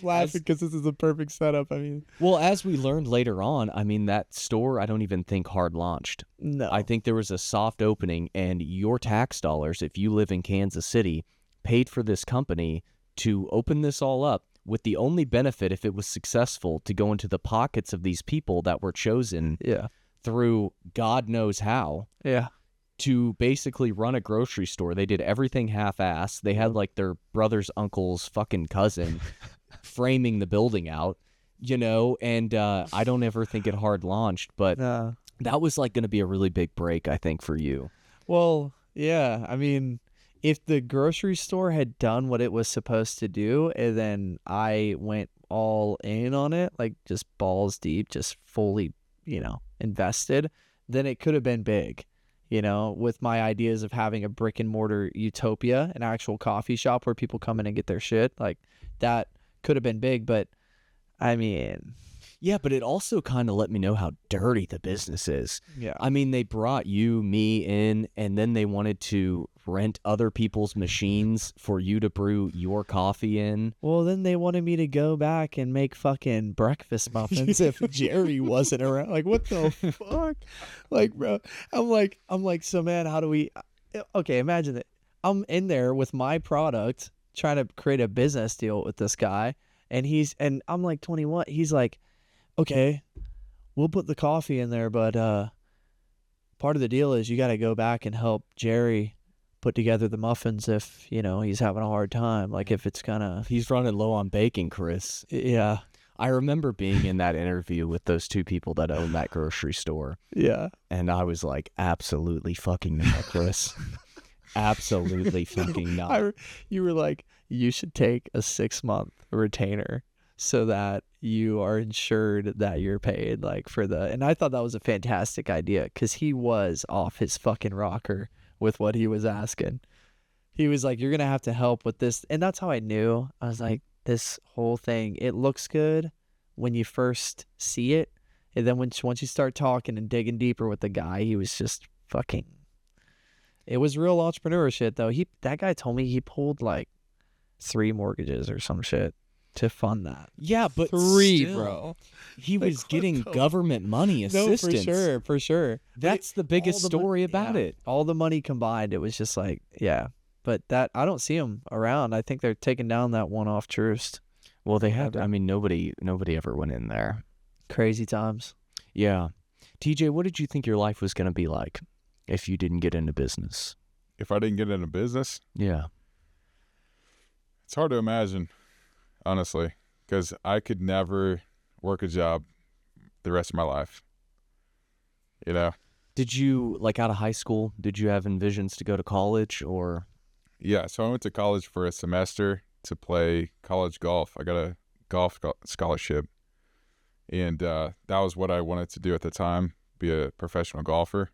Laughing because this is a perfect setup. I mean, Well, as we learned later on, I mean, that store, I don't even think hard launched. no. I think there was a soft opening, and your tax dollars, if you live in Kansas City, paid for this company to open this all up, with the only benefit, if it was successful, to go into the pockets of these people that were chosen Yeah. through God knows how Yeah. to basically run a grocery store. They did everything half-assed. They had like their brother's uncle's fucking cousin framing the building out, and I don't ever think it hard launched, but No. that was like going to be a really big break, I think, for you. Well, yeah. I mean, if the grocery store had done what it was supposed to do, and then I went all in on it, like just balls deep, just fully, invested, then it could have been big. With my ideas of having a brick and mortar utopia, an actual coffee shop where people come in and get their shit, like that could have been big. But I mean, Yeah, but it also kind of let me know how dirty the business is. yeah. I mean, they brought me in, and then they wanted to rent other people's machines for you to brew your coffee in. Well, then they wanted me to go back and make fucking breakfast muffins if Jerry wasn't around. Like, what the fuck? Like, bro, I'm like, so man, how do we? Okay, imagine it. I'm in there with my product trying to create a business deal with this guy, and I'm like 21. He's like, okay, we'll put the coffee in there, but part of the deal is you got to go back and help Jerry put together the muffins if he's having a hard time, like if it's gonna. He's running low on bacon, Chris. Yeah. I remember being in that interview with those two people that own that grocery store, Yeah. and I was like, absolutely fucking not, Chris. Absolutely fucking not. You were like, you should take a 6-month retainer so that you are insured that you're paid, like and I thought that was a fantastic idea because he was off his fucking rocker with what he was asking. He was like, you're gonna have to help with this, and that's how I knew. I was like, this whole thing, it looks good when you first see it, and then once you start talking and digging deeper with the guy, he was just fucking. It was real entrepreneur shit though. That guy told me he pulled like 3 mortgages or some shit to fund that. Yeah, but 3, still, bro. he Like, was what getting the- government money assistance. No, for sure. That's the biggest All the story mon- about yeah. it. All the money combined, it was just like, yeah. But that I don't see them around. I think they're taking down that one-off Troost. Well, they had. Yeah. I mean, nobody ever went in there. Crazy times. Yeah, TJ, what did you think your life was going to be like if you didn't get into business? If I didn't get into business, Yeah. it's hard to imagine, honestly, because I could never work a job the rest of my life. Did you, like, out of high school, did you have envisions to go to college or? Yeah, so I went to college for a semester to play college golf. I got a golf scholarship, and that was what I wanted to do at the time, be a professional golfer.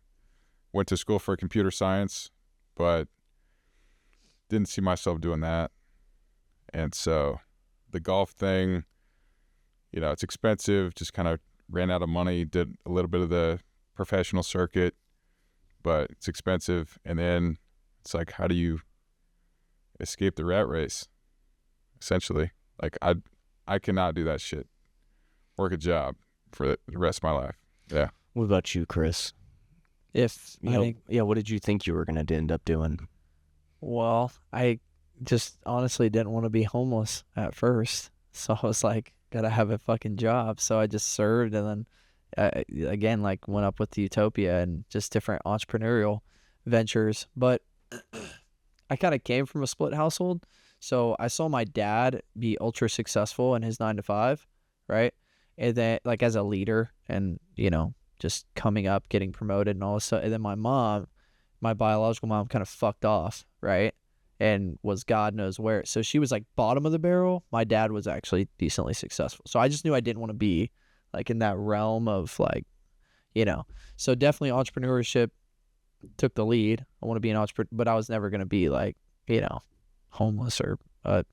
Went to school for computer science, but didn't see myself doing that. And so the golf thing, it's expensive, just kind of ran out of money, did a little bit of the professional circuit, but it's expensive. And then it's like, how do you escape the rat race? Essentially, like I cannot do that shit. Work a job for the rest of my life. Yeah. What about you, Chris? If You I know, think, yeah, what did you think you were going to end up doing? well, I just honestly didn't want to be homeless at first. So I was like, gotta have a fucking job. So I just served, and then again, like, went up with the Utopia and just different entrepreneurial ventures. But I kind of came from a split household. So I saw my dad be ultra successful in his 9 to 5, right? And then, like, as a leader, and, you know, just coming up, getting promoted and all this stuff. And then my mom, my biological mom, kind of fucked off, right? And was God knows where. So she was like bottom of the barrel. My dad was actually decently successful. So I just knew I didn't want to be like in that realm of, like, you know. So definitely entrepreneurship took the lead. I want to be an entrepreneur, but I was never going to be like, you know, homeless or a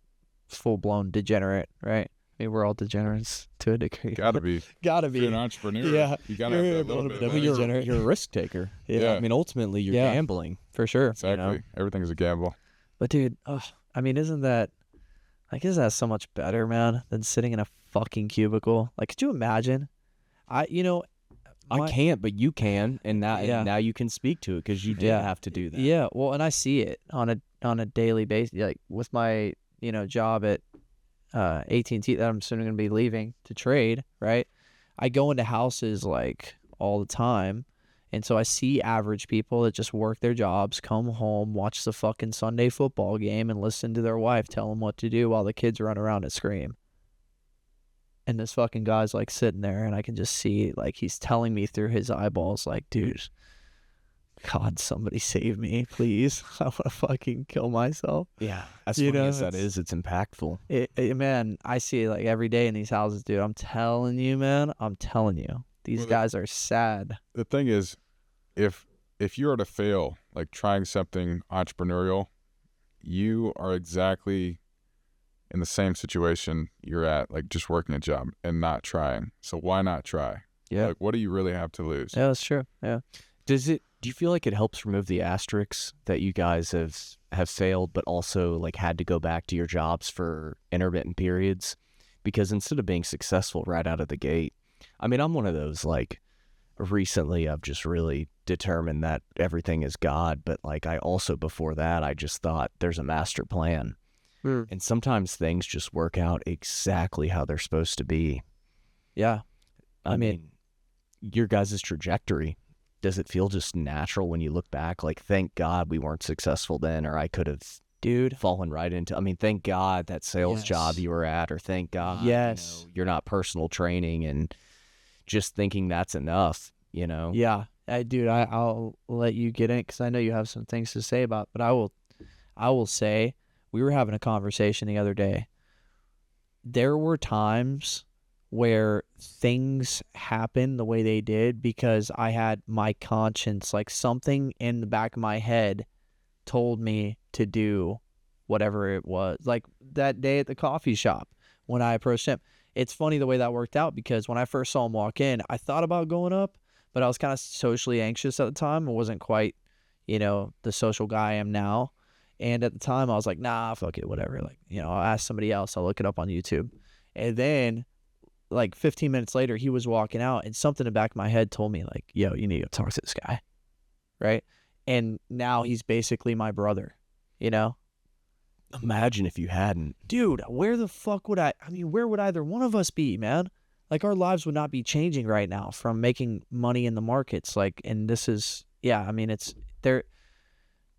full-blown degenerate, right? I mean, we're all degenerates to a degree. Gotta be. Gotta If you're an be. entrepreneur, Yeah. you gotta have You're that little bit a of bit that. of a You're a risk taker. Yeah. I mean, ultimately, you're Yeah. gambling. For sure. Exactly. You know? Everything is a gamble. But dude, I mean, isn't that so much better, man, than sitting in a fucking cubicle? Like, could you imagine? I can't, but you can, and now Yeah. now you can speak to it because you did Yeah. have to do that. Yeah, well, and I see it on a daily basis, like with my, you know, job at AT&T that I'm soon going to be leaving to trade, right? I go into houses like all the time, and so I see average people that just work their jobs, come home, watch the fucking Sunday football game, and listen to their wife tell them what to do while the kids run around and scream. And this fucking guy's like sitting there, and I can just see, like, he's telling me through his eyeballs, like, dude, God, somebody save me, please. I want to fucking kill myself. Yeah. As You funny know, as that it's- is, it's impactful. Man, I see it like every day in these houses, dude. I'm telling you, man. I'm telling you. These Well, guys are sad. The thing is, if you are to fail, like trying something entrepreneurial, you are exactly in the same situation you're at, like just working a job and not trying. So why not try? Yeah. Like, what do you really have to lose? Yeah, that's true. Yeah. Do you feel like it helps remove the asterisks that you guys have failed, but also like had to go back to your jobs for intermittent periods? Because instead of being successful right out of the gate, I mean, I'm one of those, like, recently I've just really determined that everything is God, but like I also before that I just thought there's a master plan. And sometimes things just work out exactly how they're supposed to be. Yeah. I mean, your guys' trajectory, does it feel just natural when you look back? Like, thank God we weren't successful then, or I could have, Dude. fallen right into, I mean, thank God that sales Yes. job you were at, or thank God, Yes. you're not personal training, and just thinking that's enough, you know? Yeah. I'll let you get in because I know you have some things to say about it, but I will say, we were having a conversation the other day. There were times where things happened the way they did because I had my conscience, like something in the back of my head told me to do whatever it was. Like that day at the coffee shop when I approached him. It's funny the way that worked out because when I first saw him walk in, I thought about going up, but I was kind of socially anxious at the time. I wasn't quite, you know, the social guy I am now. And at the time I was like, nah, fuck it, whatever. Like, you know, I'll ask somebody else. I'll look it up on YouTube. And then like 15 minutes later, he was walking out and something in the back of my head told me like, yo, you need to go talk to this guy. Right. And now he's basically my brother, you know? Imagine if you hadn't. Dude, where the fuck would where would either one of us be, man? Like our lives would not be changing right now from making money in the markets. Like, and this is, yeah, I mean, it's there,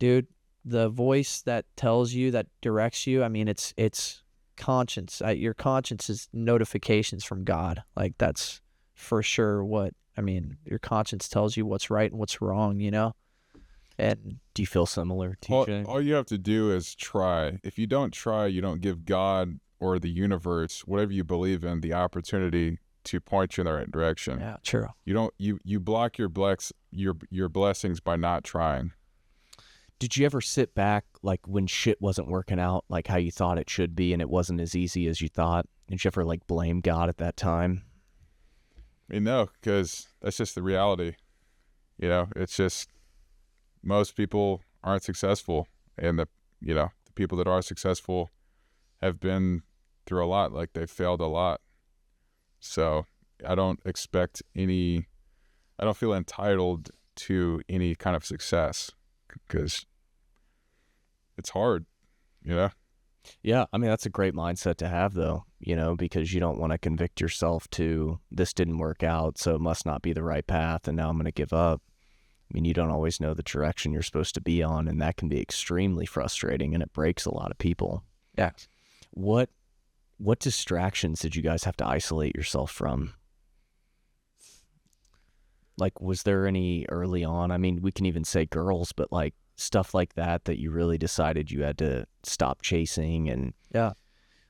dude, the voice that tells you, that directs you. I mean, it's conscience. Your conscience is notifications from God. Like that's for sure what, I mean, your conscience tells you what's right and what's wrong, you know? And Do you feel similar, All, TJ? all you have to do is try. If you don't try, you don't give God or the universe, whatever you believe in, the opportunity to point you in the right direction. yeah, true. You don't. You block your blessings by not trying. Did you ever sit back, like, when shit wasn't working out, like how you thought it should be, and it wasn't as easy as you thought? Did you ever, like, blame God at that time? I mean, no, because that's just the reality. It's just most people aren't successful, and the people that are successful have been through a lot. Like, they've failed a lot. So I don't feel entitled to any kind of success, because it's hard, Yeah, I mean, that's a great mindset to have, though, because you don't want to convict yourself to, this didn't work out, so it must not be the right path, and now I'm going to give up. I mean, you don't always know the direction you're supposed to be on, and that can be extremely frustrating, and it breaks a lot of people. Yeah. What distractions did you guys have to isolate yourself from? Like, was there any early on? I mean, we can even say girls, but like stuff like that you really decided you had to stop chasing, and Yeah.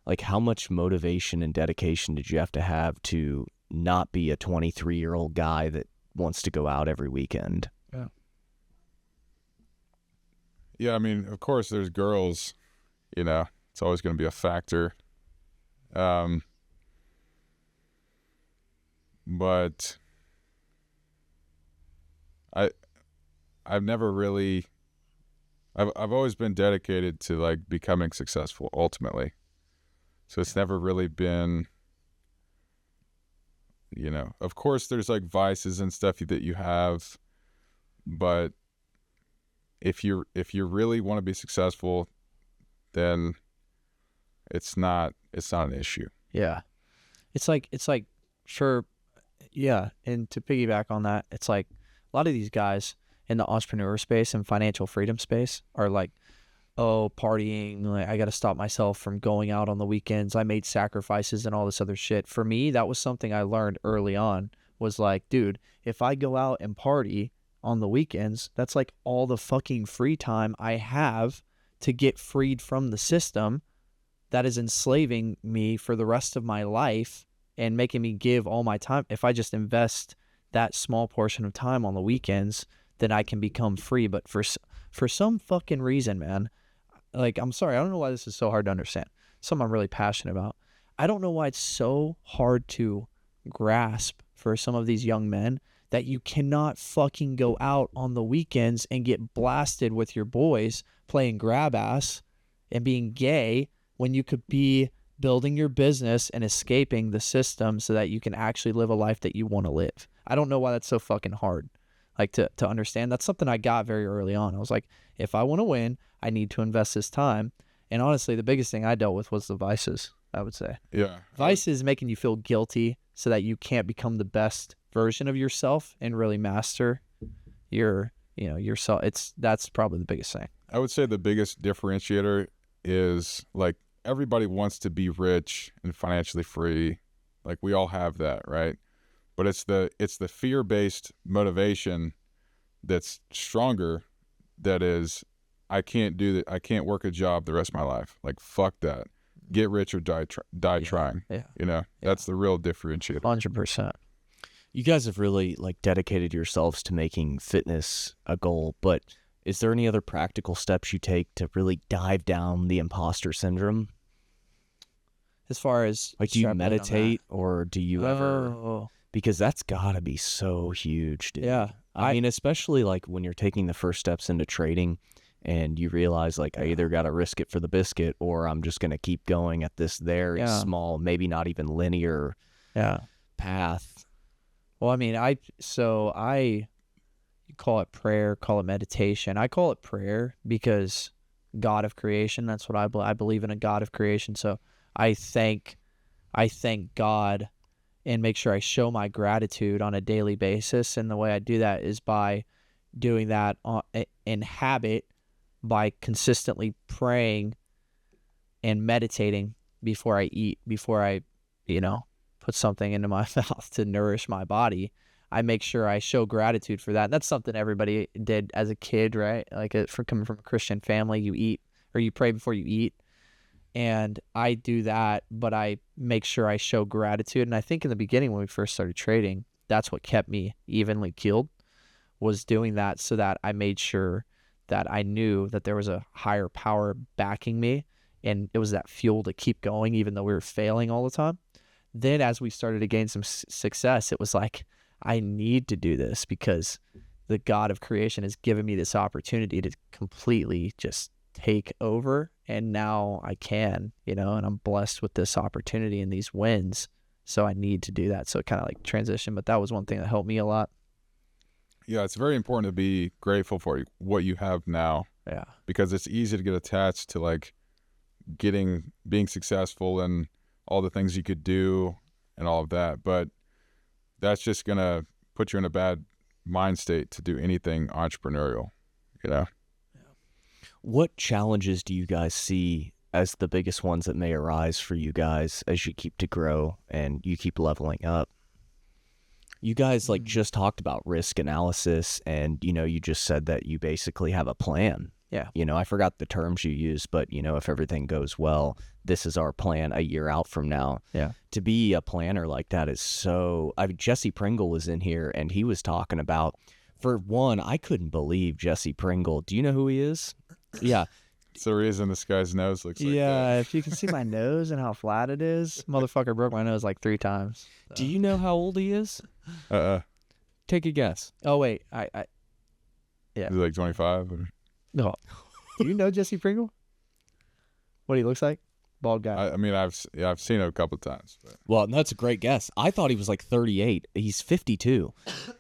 like, how much motivation and dedication did you have to not be a 23-year-old guy that wants to go out every weekend? Yeah. Yeah, I mean, of course there's girls, it's always going to be a factor. But I've never really, I've always been dedicated to like becoming successful ultimately. So it's never really been, of course there's like vices and stuff that you have, but if you really want to be successful, then it's not an issue. Yeah. It's like sure. Yeah. And to piggyback on that, it's like a lot of these guys in the entrepreneur space and financial freedom space are like, oh, partying, like, I got to stop myself from going out on the weekends. I made sacrifices and all this other shit. For me, that was something I learned early on, was like, dude, if I go out and party on the weekends, that's like all the fucking free time I have to get freed from the system that is enslaving me for the rest of my life and making me give all my time. If I just invest that small portion of time on the weekends, then I can become free. But for some fucking reason, man, like, I'm sorry, I don't know why this is so hard to understand. Something I'm really passionate about. I don't know why it's so hard to grasp for some of these young men that you cannot fucking go out on the weekends and get blasted with your boys playing grab ass and being gay when you could be building your business and escaping the system so that you can actually live a life that you want to live. I don't know why that's so fucking hard, like, to understand. That's something I got very early on. I was like, if I want to win, I need to invest this time. And honestly, the biggest thing I dealt with was the vices, I would say. Yeah. Vices making you feel guilty so that you can't become the best version of yourself and really master yourself. That's probably the biggest thing. I would say the biggest differentiator is, like, everybody wants to be rich and financially free. Like, we all have that, right? But it's the fear-based motivation that's stronger. That is, I can't do that. I can't work a job the rest of my life. Like, fuck that. Get rich or die trying. Yeah. That's the real differentiator. 100%. You guys have really like dedicated yourselves to making fitness a goal, but is there any other practical steps you take to really dive down the imposter syndrome? As far as, Like, do you meditate, or do you ever? Oh, Because that's gotta be so huge, dude. yeah. I mean, especially like when you're taking the first steps into trading and you realize, like, I either got to risk it for the biscuit, or I'm just going to keep going at this very small, maybe not even linear path. Well, I mean, you call it prayer, call it meditation. I call it prayer because God of creation, that's what I believe in, a God of creation. So I thank God and make sure I show my gratitude on a daily basis. And the way I do that is by doing that in habit, by consistently praying and meditating before I eat, before I, put something into my mouth to nourish my body. I make sure I show gratitude for that. And that's something everybody did as a kid, right? Like, coming from a Christian family, you eat, or you pray before you eat. And I do that, but I make sure I show gratitude. And I think in the beginning when we first started trading, that's what kept me evenly keeled, was doing that, so that I made sure that I knew that there was a higher power backing me, and it was that fuel to keep going even though we were failing all the time. Then as we started to gain some success, it was like, I need to do this because the God of creation has given me this opportunity to completely just take over, and now I can, and I'm blessed with this opportunity and these wins. So I need to do that. So it kind of like transition, but that was one thing that helped me a lot. Yeah, it's very important to be grateful for what you have now. Yeah. Because it's easy to get attached to like being successful and all the things you could do and all of that. But that's just going to put you in a bad mind state to do anything entrepreneurial, What challenges do you guys see as the biggest ones that may arise for you guys as you keep to grow and you keep leveling up? You guys like just talked about risk analysis, and you just said that you basically have a plan. Yeah. I forgot the terms you used, but if everything goes well, this is our plan a year out from now. Yeah. To be a planner like that is so. Jesse Pringle was in here and he was talking about, for one, I couldn't believe Jesse Pringle. Do you know who he is? Yeah. It's the reason this guy's nose looks like that. If you can see my nose and how flat it is, motherfucker broke my nose like 3 times. So. Do you know how old he is? Take a guess. Oh wait, yeah. Is he like 25? Or? No. Do you know Jesse Pringle? What he looks like? Bald guy. I mean, I've seen him a couple of times. But. Well, that's a great guess. I thought he was like 38. He's 52.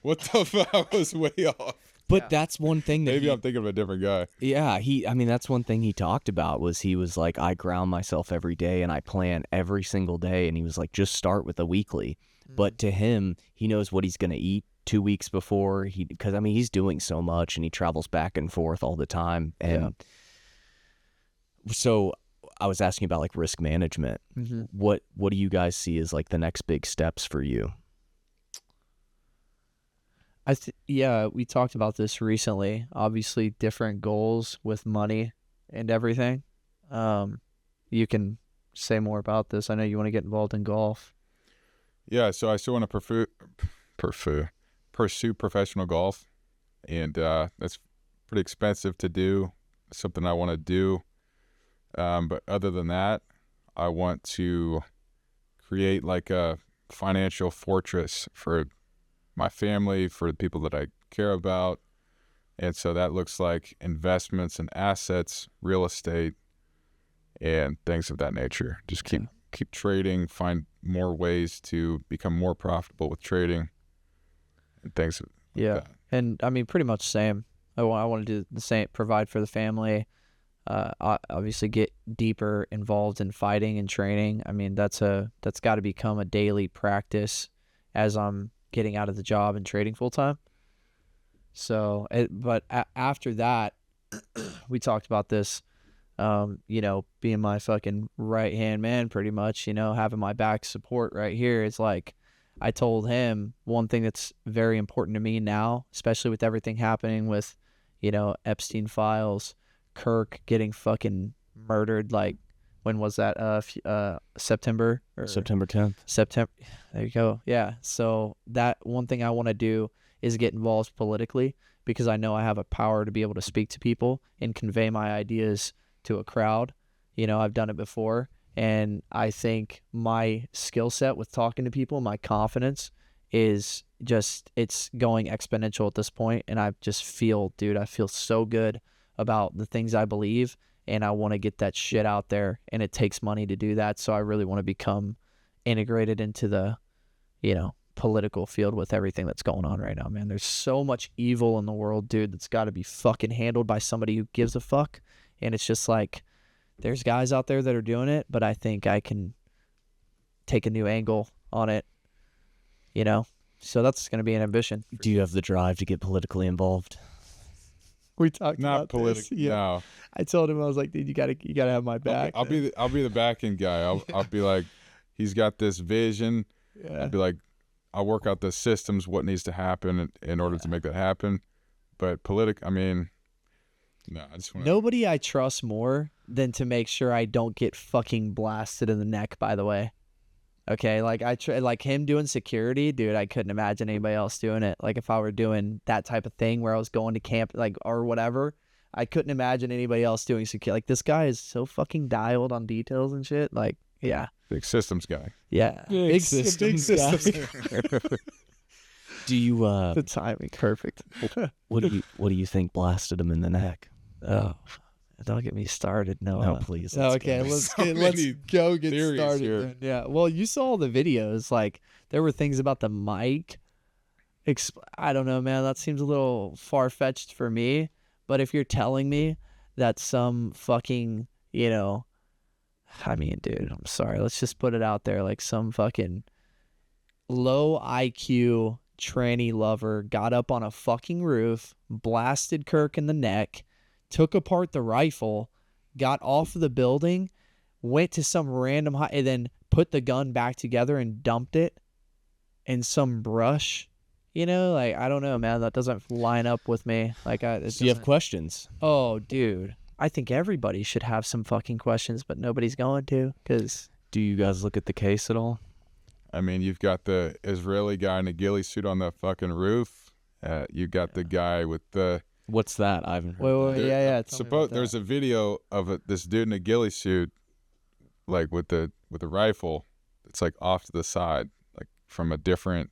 What the fuck? I was way off. But that's one thing that maybe I'm thinking of a different guy. Yeah, that's one thing he talked about was he was like, I ground myself every day and I plan every single day. And he was like, just start with a weekly. But to him, he knows what he's going to eat 2 weeks before because he's doing so much and he travels back and forth all the time. And so I was asking about like risk management. Mm-hmm. What do you guys see as like the next big steps for you? We talked about this recently. Obviously, different goals with money and everything. You can say more about this. I know you want to get involved in golf. Yeah, so I still want to pursue professional golf, and that's pretty expensive to do. Something I want to do, but other than that, I want to create like a financial fortress for my family, for the people that I care about. And so that looks like investments and assets, real estate, and things of that nature. Just keep trading, find more ways to become more profitable with trading and things like that. And pretty much same. I want to do the same, provide for the family, obviously get deeper involved in fighting and training. That's got to become a daily practice as I'm getting out of the job and trading full time. So, but after that, we talked about this, being my fucking right hand man, pretty much, having my back support right here. It's like, I told him one thing that's very important to me now, especially with everything happening with, Epstein files, Kirk getting fucking murdered. Like, when was that? September 10th. September. There you go. Yeah. So that one thing I want to do is get involved politically, because I know I have a power to be able to speak to people and convey my ideas to a crowd. I've done it before, and I think my skill set with talking to people, my confidence is just, it's going exponential at this point. And I just feel so good about the things I believe, and I want to get that shit out there, and it takes money to do that. So I really want to become integrated into the, political field with everything that's going on right now, man. There's so much evil in the world, dude, that's got to be fucking handled by somebody who gives a fuck. And it's just like, there's guys out there that are doing it, but I think I can take a new angle on it, So that's going to be an ambition. Do you have the drive to get politically involved? We talked not about politically. this. Yeah. No. I told him, I was like, dude, you gotta have my back. I'll be the back end guy. I'll be like, he's got this vision. Yeah. I'll be like, I'll work out the systems, what needs to happen in order to make that happen. But no, I just want Nobody I trust more than to make sure I don't get fucking blasted in the neck, by the way. Okay, like like him doing security, dude, I couldn't imagine anybody else doing it. Like if I were doing that type of thing where I was going to camp, like, or whatever, I couldn't imagine anybody else doing security. Like, this guy is so fucking dialed on details and shit. Like, yeah. big systems guy. Yeah. Big systems guy. Do you The timing, perfect. what do you think blasted him in the neck? Oh, don't get me started. No, please. Oh, let's okay, go. let's So get, let's many go get theories started. here. Then. Yeah. Well, you saw the videos. Like there were things about the mic. I don't know, man. That seems a little far fetched for me. But if you're telling me that some fucking, I mean, dude, I'm sorry. Let's just put it out there. Like some fucking low IQ tranny lover got up on a fucking roof, blasted Kirk in the neck, took apart the rifle, got off of the building, went to some random and then put the gun back together and dumped it in some brush. Like I don't know, man. That doesn't line up with me. Like So you have questions? Oh, dude. I think everybody should have some fucking questions, but nobody's going to. Cause Do you guys look at the case at all? I mean, you've got the Israeli guy in a ghillie suit on the fucking roof. You got the guy with the. What's that? I haven't heard. wait, that. yeah. Suppose there's a video of this dude in a ghillie suit, like with the rifle. It's like off to the side, like from a different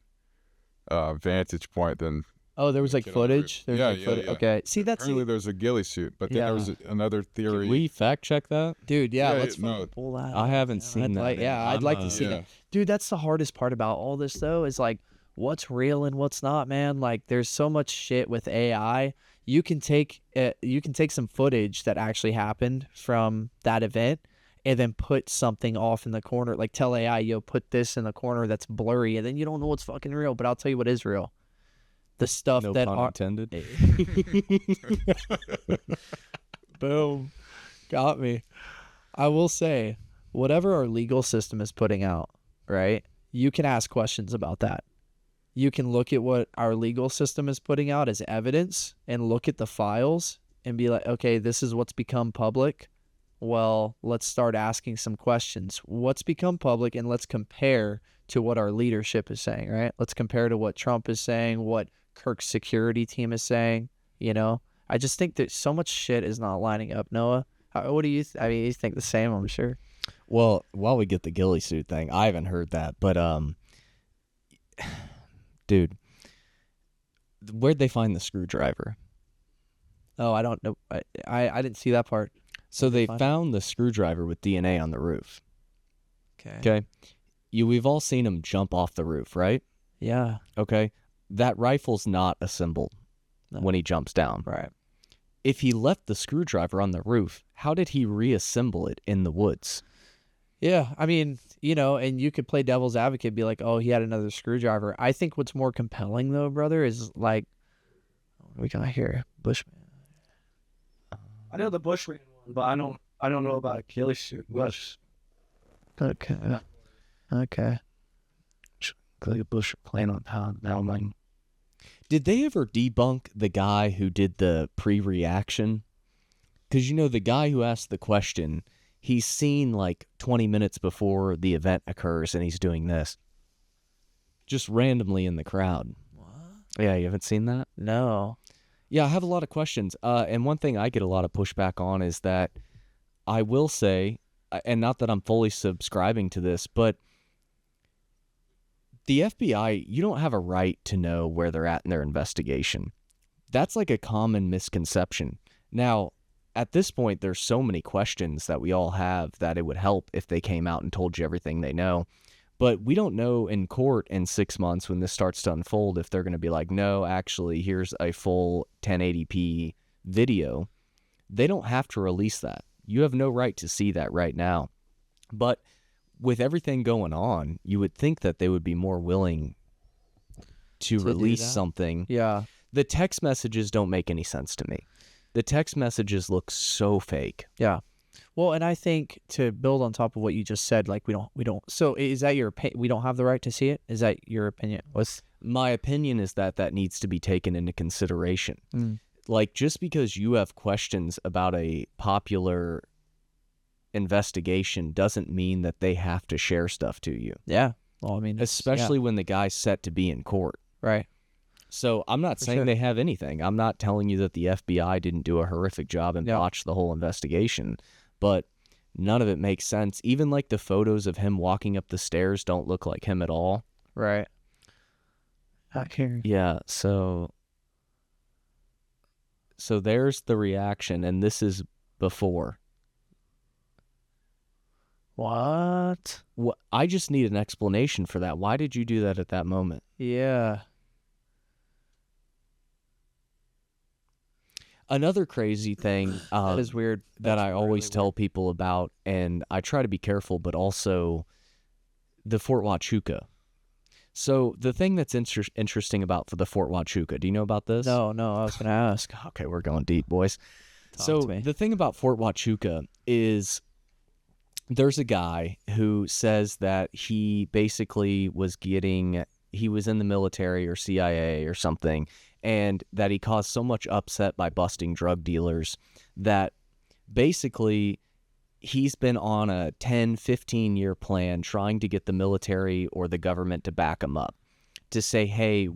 vantage point than. Oh, there was like Get on the footage. roof. There was Yeah, like yeah, footage. yeah. Okay. See, that's Apparently, there's a ghillie suit, but then there was another theory. Can we fact check that? dude. Yeah, Yeah, let's no. fucking pull that. I up, haven't man. seen I'd that. like- yeah, I'd I'm, like to see yeah. that, dude. That's the hardest part about all this, though, is like what's real and what's not, man. Like, there's so much shit with AI. You can take some footage that actually happened from that event, and then put something off in the corner. Like, tell AI, yo, put this in the corner that's blurry, and then you don't know what's fucking real. But I'll tell you what is real. The stuff No that pun are intended. boom, got me. I will say, whatever our legal system is putting out, right? You can ask questions about that. You can look at what our legal system is putting out as evidence and look at the files and be like, okay, this is what's become public. Well, let's start asking some questions. What's become public, and let's compare to what our leadership is saying, right? Let's compare to what Trump is saying, what Kirk's security team is saying. I just think that so much shit is not lining up. Noah, what do you? I mean, you think the same, I'm sure. Well, while we get the ghillie suit thing, I haven't heard that, but dude, where'd they find the screwdriver? Oh, I don't know. I didn't see that part. So they find it? found the screwdriver with DNA on the roof. Okay. Okay, we've all seen him jump off the roof, right? Yeah. Okay, that rifle's not assembled No. when he jumps down. Right. If he left the screwdriver on the roof, how did he reassemble it in the woods? Yeah. I mean, and you could play devil's advocate, be like, oh, he had another screwdriver. I think what's more compelling, though, brother, is like, what do we got here? Bushman. I know the Bushman one, but I don't know about a ghillie suit. Bush. Okay. Okay. Like a bush playing on pound now, man. Did they ever debunk the guy who did the pre-reaction? Because, the guy who asked the question, he's seen like 20 minutes before the event occurs, and he's doing this. Just randomly in the crowd. What? Yeah, you haven't seen that? No. Yeah, I have a lot of questions. And one thing I get a lot of pushback on is that I will say, and not that I'm fully subscribing to this, but the FBI, you don't have a right to know where they're at in their investigation. That's like a common misconception. Now, at this point, there's so many questions that we all have that it would help if they came out and told you everything they know. But we don't know in court in 6 months when this starts to unfold if they're going to be like, no, actually, here's a full 1080p video. They don't have to release that. You have no right to see that right now. But with everything going on, you would think that they would be more willing to do release that? something. Yeah. The text messages don't make any sense to me. The text messages look so fake. Yeah. Well, and I think to build on top of what you just said, like we don't. So is that your opinion? We don't have the right to see it? Is that your opinion? My opinion is that needs to be taken into consideration. Mm. Like, just because you have questions about a popular investigation doesn't mean that they have to share stuff to you. Yeah. Well, I mean, Especially when the guy's set to be in court. right. So I'm not saying sure. they have anything. I'm not telling you that the FBI didn't do a horrific job and Yeah. botch the whole investigation, but none of it makes sense. Even like the photos of him walking up the stairs don't look like him at all. Right. Back here. Yeah, so there's the reaction, and this is before. What? I just need an explanation for that. Why did you do that at that moment? Yeah. Another crazy thing That is weird. that That's I always really tell weird. people about, and I try to be careful, but also the Fort Huachuca. So the thing that's interesting about the Fort Huachuca, do you know about this? No, I was gonna ask. Okay, we're going deep, boys. Talk So to me. the thing about Fort Huachuca is there's a guy who says that he basically he was in the military or CIA or something, and that he caused so much upset by busting drug dealers that basically he's been on a 10, 15-year plan trying to get the military or the government to back him up, to say, hey,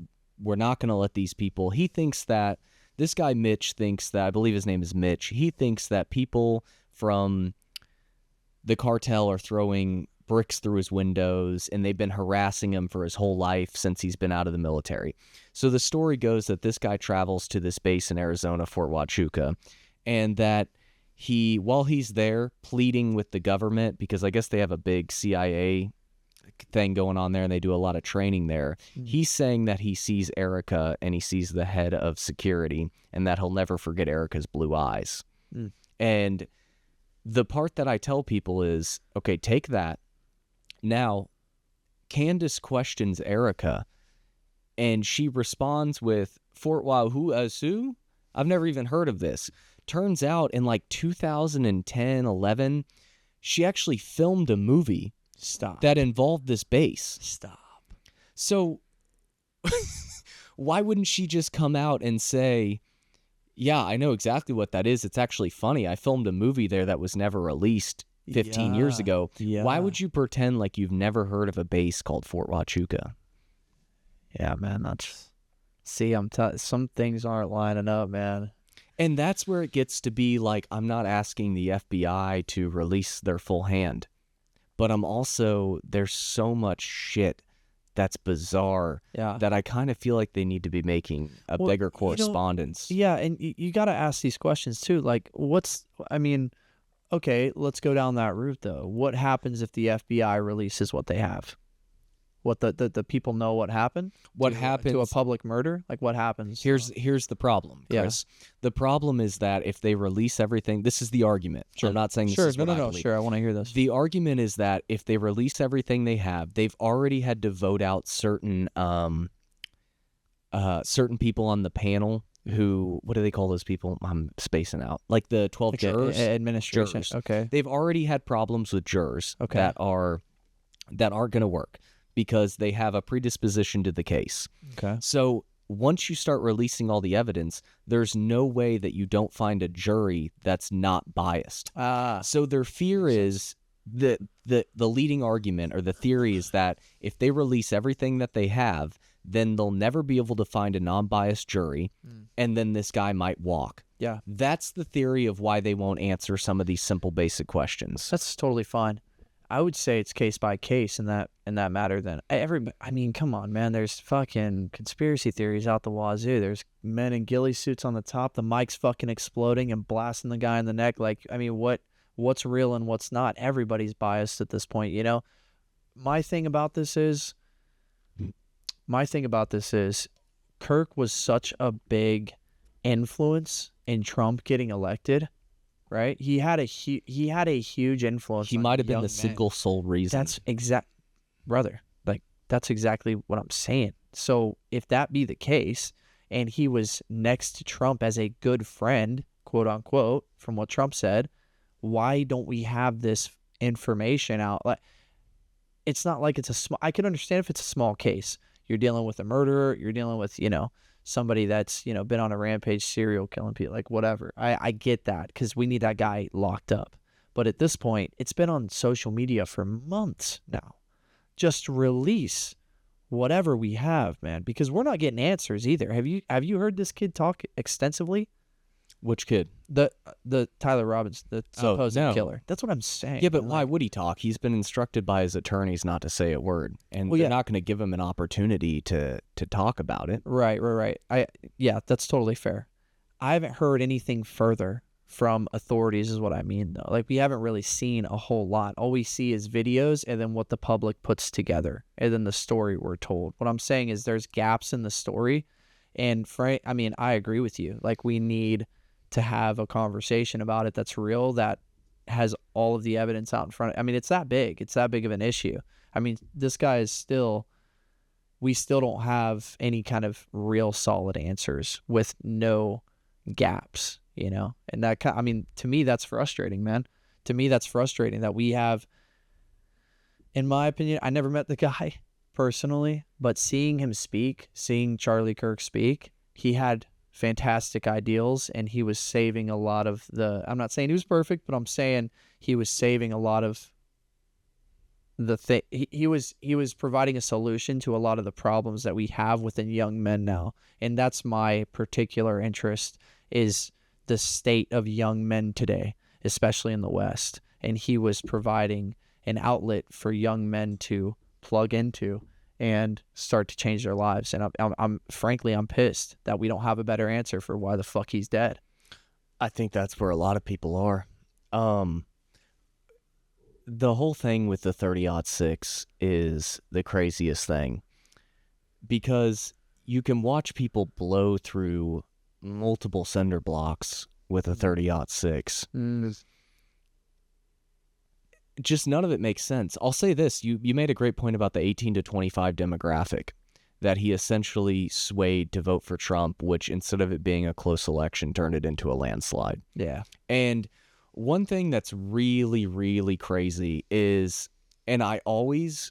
we're not going to let these people. He thinks that this guy Mitch thinks that, I believe his name is Mitch, he thinks that people from the cartel are throwing bricks through his windows, and they've been harassing him for his whole life since he's been out of the military. So the story goes that this guy travels to this base in Arizona, Fort Huachuca, and that while he's there pleading with the government, because I guess they have a big CIA thing going on there and they do a lot of training there, he's saying that he sees Erica and he sees the head of security and that he'll never forget Erica's blue eyes. And the part that I tell people is, okay, take that. Now, Candace questions Erica, and she responds with, Fort Wahoo, I've never even heard of this. Turns out in like 2010, 11, she actually filmed a movie that involved this base. Stop. So why wouldn't she just come out and say, yeah, I know exactly what that is. It's actually funny. I filmed a movie there that was never released 15 years ago. Yeah. Why would you pretend like you've never heard of a base called Fort Huachuca? Yeah, man. See, some things aren't lining up, man. And that's where it gets to be like, I'm not asking the FBI to release their full hand, but there's so much shit that's bizarre that I kind of feel like they need to be making a bigger correspondence. Yeah, and you got to ask these questions too. Like, okay, let's go down that route though. What happens if the FBI releases what they have? What the people know what happened? What happens to a public murder? Like, what happens? Here's the problem, Chris. Yeah. The problem is that if they release everything, this is the argument. Sure. I'm not saying this is what I believe. Sure, I want to hear this. The argument is that if they release everything they have, they've already had to vote out certain people on the panel who, what do they call those people? I'm spacing out. Like the 12 jurors? Administration. Jurors. Okay. They've already had problems with jurors that aren't going to work, because they have a predisposition to the case. Okay. So once you start releasing all the evidence, there's no way that you don't find a jury that's not biased. So their fear is, the leading argument or the theory is that if they release everything that they have, then they'll never be able to find a non-biased jury, and then this guy might walk. Yeah. That's the theory of why they won't answer some of these simple basic questions. That's totally fine. I would say it's case by case in that matter. Then come on, man. There's fucking conspiracy theories out the wazoo. There's men in ghillie suits on the top. The mic's fucking exploding and blasting the guy in the neck. Like, I mean, what's real and what's not? Everybody's biased at this point, you know. My thing about this is, Kirk was such a big influence in Trump getting elected. Right, he had a huge influence. He might have been the single sole reason. That's that's exactly what I'm saying. So if that be the case, and he was next to Trump as a good friend, quote unquote, from what Trump said, why don't we have this information out? Like, it's not like it's a small. I can understand if it's a small case. You're dealing with a murderer. You're dealing with somebody that's been on a rampage, serial killing people, like whatever. I get that, because we need that guy locked up. But at this point, it's been on social media for months now. Just release whatever we have, man, because we're not getting answers either. Have you heard this kid talk extensively? Which kid? The Tyler Robbins, the So, supposed no. killer. That's what I'm saying. Yeah, but man. why Like, would he talk? He's been instructed by his attorneys not to say a word, and Well, they're yeah. not going to give him an opportunity to talk about it. Right. Yeah, that's totally fair. I haven't heard anything further from authorities is what I mean though. Like we haven't really seen a whole lot. All we see is videos and then what the public puts together and then the story we're told. What I'm saying is there's gaps in the story, and I mean, I agree with you. Like we need to have a conversation about it that's real, that has all of the evidence out in front. I mean, it's that big. It's that big of an issue. I mean, this guy is still, we still don't have any kind of real solid answers with no gaps, you know? And that, I mean, to me, that's frustrating, man. To me, that's frustrating that we have, in my opinion, I never met the guy personally, but seeing him speak, seeing Charlie Kirk speak, he had fantastic ideals and he was saving a lot of I'm not saying he was perfect, but I'm saying he was saving a lot of the thing. He was providing a solution to a lot of the problems that we have within young men now. And that's my particular interest, is the state of young men today, especially in the West. And he was providing an outlet for young men to plug into and start to change their lives. And I'm frankly, I'm pissed that we don't have a better answer for why the fuck he's dead. I think that's where a lot of people are. The whole thing with the 30-06 is the craziest thing, because you can watch people blow through multiple cinder blocks with a 30-06. Just none of it makes sense. I'll say this. You made a great point about the 18 to 25 demographic, that he essentially swayed to vote for Trump, which instead of it being a close election, turned it into a landslide. Yeah. And one thing that's really, really crazy is, and I always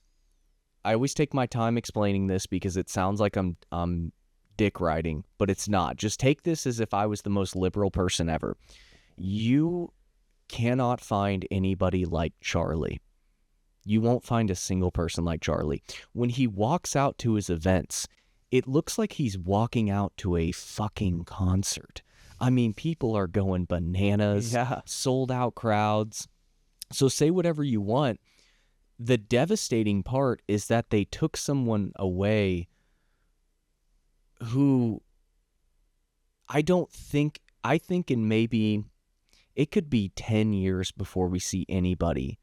take my time explaining this because it sounds like I'm dick riding, but it's not. Just take this as if I was the most liberal person ever. You cannot find anybody like Charlie. You won't find a single person like Charlie. When he walks out to his events, it looks like he's walking out to a fucking concert. I mean, people are going bananas, sold out crowds. So say whatever you want. The devastating part is that they took someone away who I think in maybe it could be 10 years before we see anybody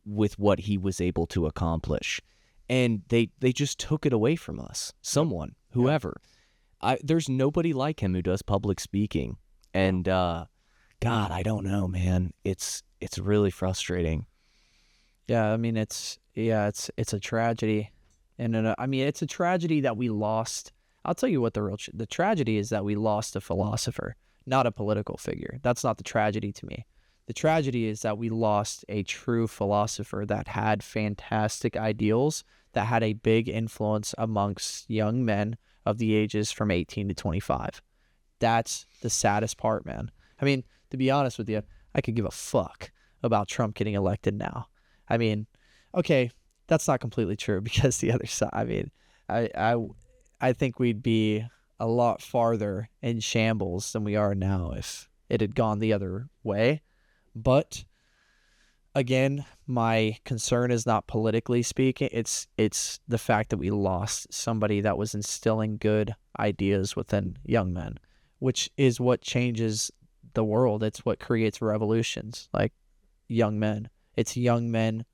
with what he was able to accomplish. And they just took it away from us. Someone, whoever. There's nobody like him who does public speaking. And God, I don't know, man. It's really frustrating. Yeah, I mean, it's a tragedy. And I mean, it's a tragedy that we lost. I'll tell you what the tragedy is, that we lost a philosopher, not a political figure. That's not the tragedy to me. The tragedy is that we lost a true philosopher that had fantastic ideals, that had a big influence amongst young men of the ages from 18 to 25. That's the saddest part, man. I mean, to be honest with you, I could give a fuck about Trump getting elected now. I mean, okay, that's not completely true, because the other side, I mean, I think we'd be a lot farther in shambles than we are now if it had gone the other way. But again, my concern is not politically speaking. It's the fact that we lost somebody that was instilling good ideas within young men, which is what changes the world. It's what creates revolutions, like young men. It's young men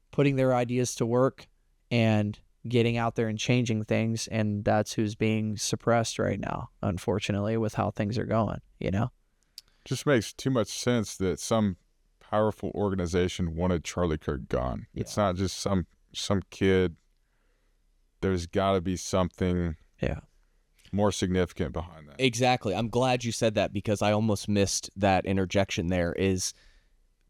putting their ideas to work and getting out there and changing things, and that's who's being suppressed right now, unfortunately, with how things are going, you know? Just makes too much sense that some powerful organization wanted Charlie Kirk gone. Yeah. It's not just some kid. There's got to be something more significant behind that. Exactly. I'm glad you said that, because I almost missed that interjection there. Is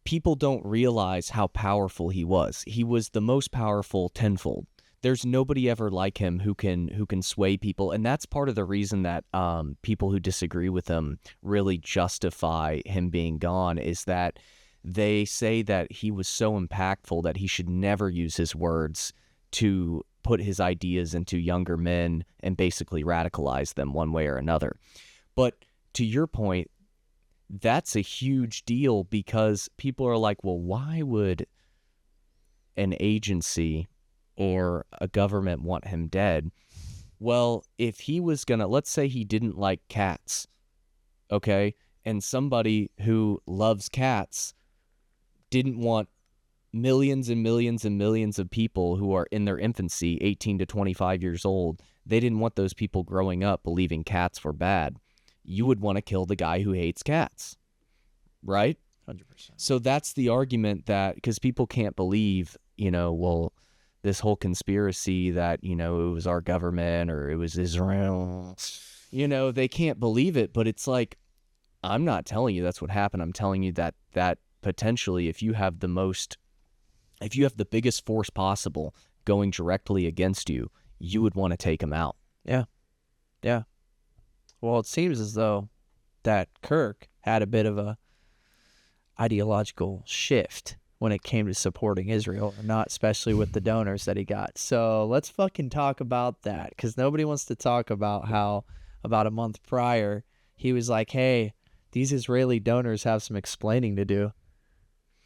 people don't realize how powerful he was. He was the most powerful tenfold. There's nobody ever like him who can sway people, and that's part of the reason that people who disagree with him really justify him being gone, is that they say that he was so impactful that he should never use his words to put his ideas into younger men and basically radicalize them one way or another. But to your point, that's a huge deal because people are like, well, why would an agency or a government want him dead? Well, if he was going to, let's say he didn't like cats, okay? And somebody who loves cats didn't want millions and millions and millions of people who are in their infancy, 18 to 25 years old, they didn't want those people growing up believing cats were bad. You would want to kill the guy who hates cats, right? 100%. So that's the argument that, because people can't believe, well, this whole conspiracy that, it was our government or it was Israel, they can't believe it. But it's like, I'm not telling you that's what happened. I'm telling you that potentially if you have the biggest force possible going directly against you, you would want to take them out. Yeah. Yeah. Well, it seems as though that Kirk had a bit of a ideological shift when it came to supporting Israel, or not, especially with the donors that he got. So let's fucking talk about that, because nobody wants to talk about how about a month prior he was like, hey, these Israeli donors have some explaining to do.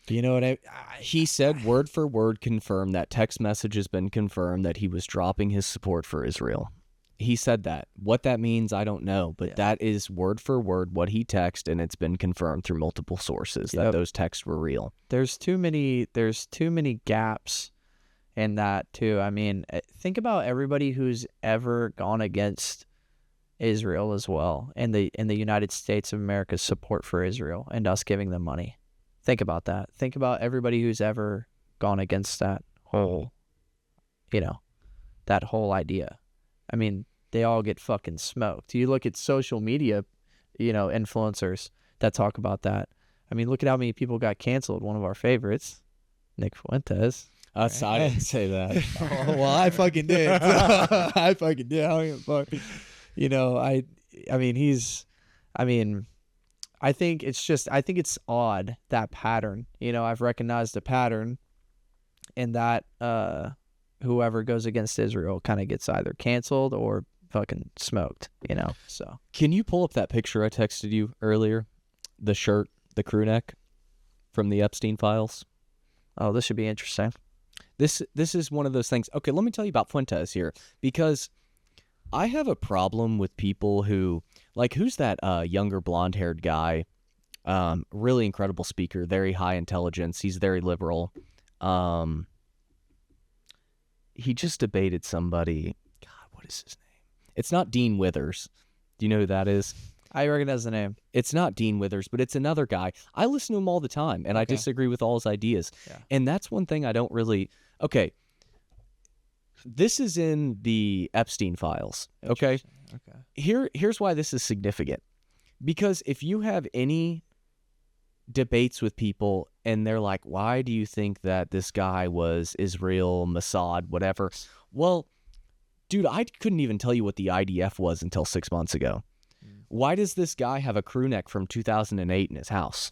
You know what he said word for word confirmed that text message has been confirmed that he was dropping his support for Israel. He said that. What that means, I don't know, but that is word for word what he texted, and it's been confirmed through multiple sources that those texts were real. There's too many gaps in that too. I mean, think about everybody who's ever gone against Israel as well, and the United States of America's support for Israel and us giving them money. Think about that. Think about everybody who's ever gone against that whole, that whole idea. I mean, they all get fucking smoked. You look at social media, influencers that talk about that. I mean, look at how many people got canceled. One of our favorites, Nick Fuentes. I didn't say that. Oh, well, I fucking did. I fucking did. I don't give a fuck. I think it's odd, that pattern. I've recognized a pattern in that whoever goes against Israel kind of gets either canceled or fucking smoked, so. Can you pull up that picture I texted you earlier? The shirt, the crew neck from the Epstein files? Oh, this should be interesting. This is one of those things. Okay, let me tell you about Fuentes here, because I have a problem with people who, like, who's that younger blonde-haired guy? Really incredible speaker, very high intelligence. He's very liberal. He just debated somebody. God, what is his name? It's not Dean Withers. Do you know who that is? I recognize the name. It's not Dean Withers, but it's another guy. I listen to him all the time, and I disagree with all his ideas. Yeah. And that's one thing I don't really... Okay. This is in the Epstein files, okay? Here's why this is significant. Because if you have any debates with people and they're like, why do you think that this guy was Israel, Mossad, whatever? Well, dude, I couldn't even tell you what the IDF was until 6 months ago. Why does this guy have a crew neck from 2008 in his house?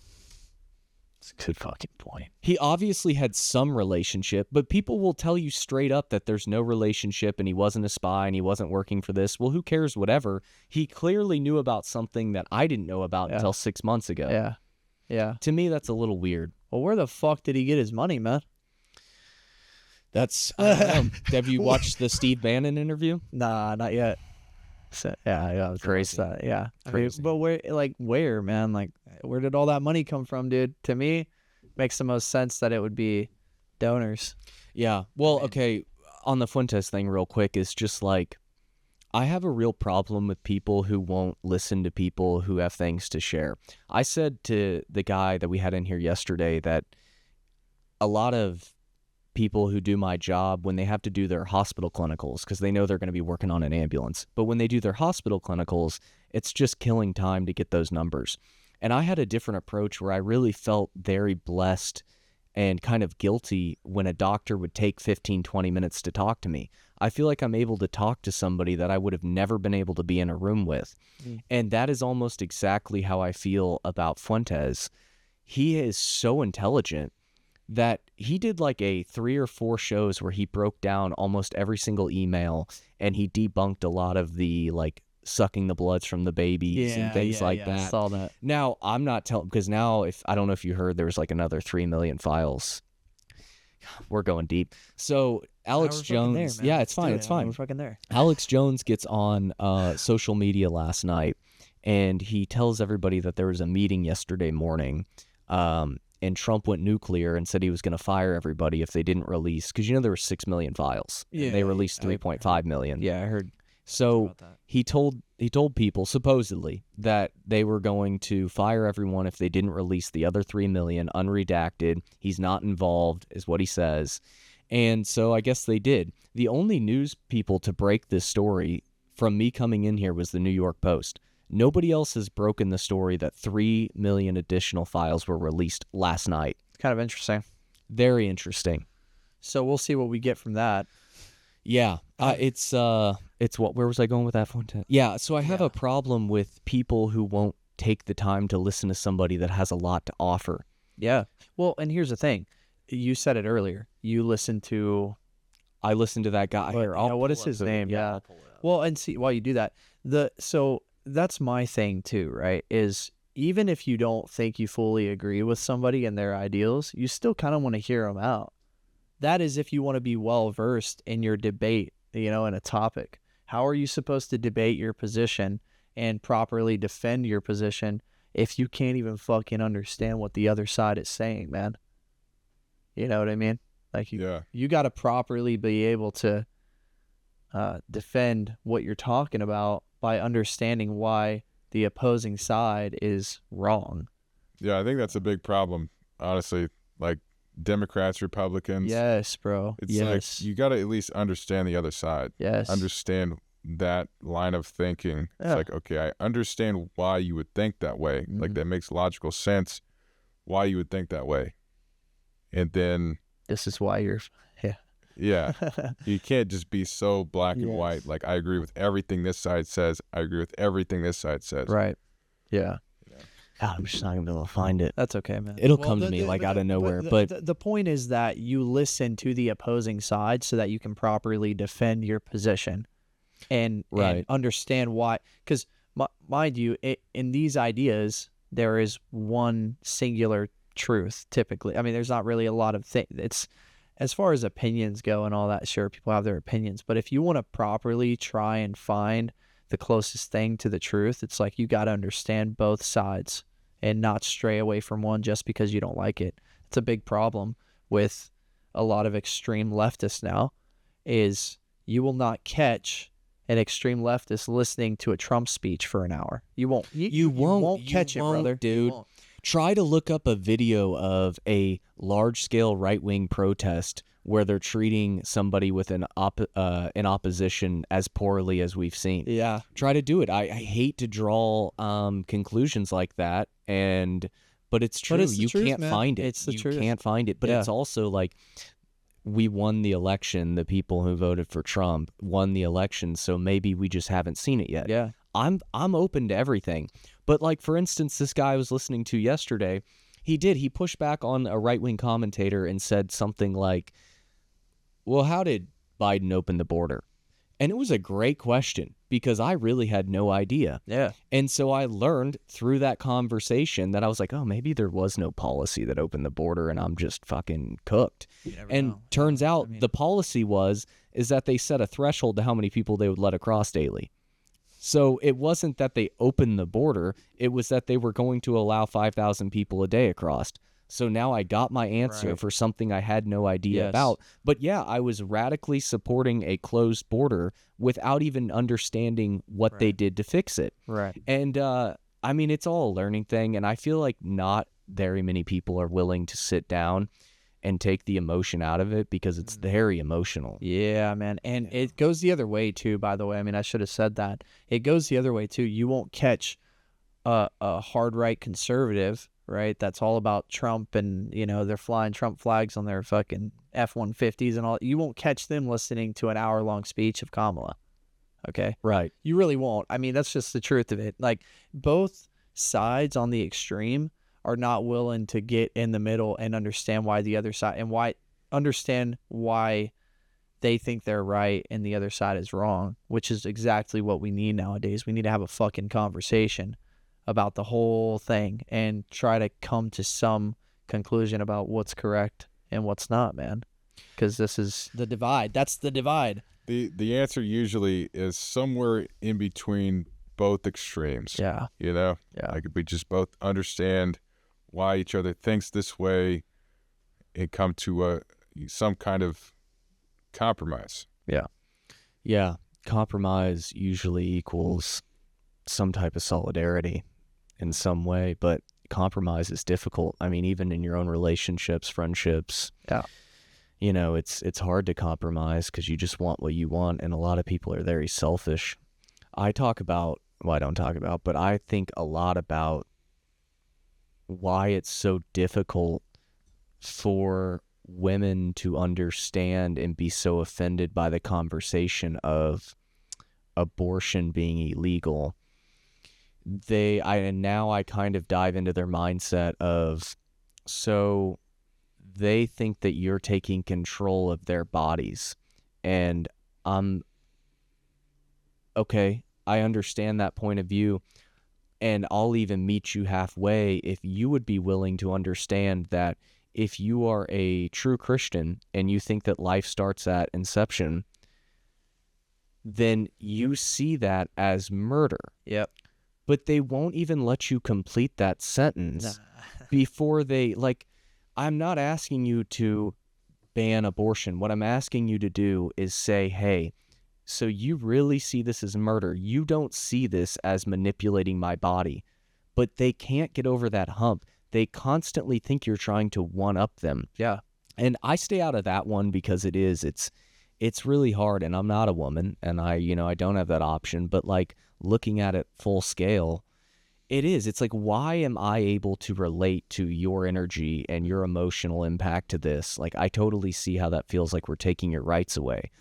That's a good fucking point. He obviously had some relationship, but people will tell you straight up that there's no relationship and he wasn't a spy and he wasn't working for this. Well, who cares, whatever. He clearly knew about something that I didn't know about until 6 months ago. Yeah. Yeah. To me, that's a little weird. Well, where the fuck did he get his money, man? That's, I don't know. Have you watched the Steve Bannon interview? Nah, not yet. So, yeah, I was crazy. Yeah. Crazy. But where, man? Like, where did all that money come from, dude? To me, makes the most sense that it would be donors. Yeah. Well, okay, on the Fuentes thing real quick, is just like, I have a real problem with people who won't listen to people who have things to share. I said to the guy that we had in here yesterday that a lot of people who do my job, when they have to do their hospital clinicals, because they know they're going to be working on an ambulance, but when they do their hospital clinicals, it's just killing time to get those numbers. And I had a different approach where I really felt very blessed and kind of guilty when a doctor would take 15, 20 minutes to talk to me. I feel like I'm able to talk to somebody that I would have never been able to be in a room with. And that is almost exactly how I feel about Fuentes. He is so intelligent that he did like 3 or 4 shows where he broke down almost every single email and he debunked a lot of the like sucking the bloods from the babies and things like I that. saw that. Now, I'm not telling, because now, if I don't know if you heard, there's like another 3 million files. We're going deep. So Alex We're fucking there, Jones, man. yeah, Let's it's do fine, it. it's fine. We're fucking there. Alex Jones gets on social media last night, and he tells everybody that there was a meeting yesterday morning, and Trump went nuclear and said he was going to fire everybody if they didn't release, because there were 6 million files. Yeah, and they released I 3.5 million. Yeah, I heard So about that. he told people supposedly that they were going to fire everyone if they didn't release the other 3 million unredacted. He's not involved, is what he says. And so I guess they did. The only news people to break this story from me coming in here was the New York Post. Nobody else has broken the story that 3 million additional files were released last night. Kind of interesting. Very interesting. So we'll see what we get from that. Yeah, it's what? Where was I going with that phone? Yeah, so I have a problem with people who won't take the time to listen to somebody that has a lot to offer. Yeah. Well, and here's the thing. You said it earlier. You listened to I listened to that guy. Here, I'll what pull is up his the- name? Yeah. I'll pull it up. Well, and see while you do that, so that's my thing too, right? Is even if you don't think you fully agree with somebody and their ideals, you still kind of want to hear them out. That is if you want to be well versed in your debate, in a topic. How are you supposed to debate your position and properly defend your position if you can't even fucking understand what the other side is saying, man? You know what I mean? Like you got to properly be able to defend what you're talking about by understanding why the opposing side is wrong. Yeah, I think that's a big problem, honestly. Like Democrats, Republicans. Yes, bro. It's yes. like you got to at least understand the other side. Yes. Understand that line of thinking. Yeah. It's like, okay, I understand why you would think that way. Like that makes logical sense why you would think that way. And then This is why you're yeah, you can't just be so black and Yes. white. Like I agree with everything this side says. I agree with everything this side says. right. Yeah. God, I'm just not gonna be able to find it. That's okay, man. It'll come to me like out of nowhere. But the point is that you listen to the opposing side so that you can properly defend your position and Right. understand why. Because mind you, in these ideas, there is one singular truth. Typically, I mean, there's not really a lot of things. It's as far as opinions go and all that. Sure, people have their opinions, but if you want to properly try and find the closest thing to the truth, it's like you got to understand both sides and not stray away from one just because you don't like it. It's a big problem with a lot of extreme leftists now, is you will not catch an extreme leftist listening to a Trump speech for an hour. You won't. You won't catch it, brother. Dude. You won't. Try to look up a video of a large-scale right-wing protest where they're treating somebody with an opposition as poorly as we've seen. Yeah. Try to do it. I hate to draw conclusions like that, but it's true. it's the You truth, can't man. find it. It's the you truth. can't find it. But Yeah. it's also like we won the election. The people who voted for Trump won the election, so maybe we just haven't seen it yet. Yeah. I'm open to everything. But like for instance, this guy I was listening to yesterday, he pushed back on a right-wing commentator and said something like, "Well, how did Biden open the border?" And it was a great question because I really had no idea. Yeah. And so I learned through that conversation that I was like, "Oh, maybe there was no policy that opened the border and I'm just fucking cooked." And turns out the policy is that they set a threshold to how many people they would let across daily. So it wasn't that they opened the border, it was that they were going to allow 5,000 people a day across. So now I got my answer Right. for something I had no idea Yes. about. But yeah, I was radically supporting a closed border without even understanding what they Right. did to fix it. Right. And I mean, it's all a learning thing. And I feel like not very many people are willing to sit down and take the emotion out of it because it's very emotional. Yeah, man. And it goes the other way too, by the way. I mean, I should have said that. It goes the other way too. You won't catch a hard right conservative, right? That's all about Trump and, they're flying Trump flags on their fucking F-150s and all. You won't catch them listening to an hour-long speech of Kamala. Okay? Right. You really won't. I mean, that's just the truth of it. Like, both sides on the extreme are not willing to get in the middle and understand why the other side and understand why they think they're right and the other side is wrong, which is exactly what we need nowadays. We need to have a fucking conversation about the whole thing and try to come to some conclusion about what's correct and what's not, man. Because this is the divide. That's the divide. The answer usually is somewhere in between both extremes. Yeah. You know? Yeah. Like if we just both understand why each other thinks this way and come to some kind of compromise. Yeah, compromise usually equals some type of solidarity in some way, but compromise is difficult. I mean, even in your own relationships, friendships, Yeah. you know, it's hard to compromise because you just want what you want, and a lot of people are very selfish. I don't talk about, but I think a lot about why it's so difficult for women to understand and be so offended by the conversation of abortion being illegal. Now I kind of dive into their mindset of, so they think that you're taking control of their bodies, and okay, I understand that point of view, and I'll even meet you halfway if you would be willing to understand that if you are a true Christian and you think that life starts at inception, then you see that as murder. Yep. But they won't even let you complete that sentence before they, like, I'm not asking you to ban abortion. What I'm asking you to do is say, hey, so you really see this as murder. You don't see this as manipulating my body. But they can't get over that hump. They constantly think you're trying to one-up them. Yeah. And I stay out of that one because it's really hard, and I'm not a woman, and I don't have that option, but like looking at it full scale, it's like, why am I able to relate to your energy and your emotional impact to this? Like, I totally see how that feels like we're taking your rights away.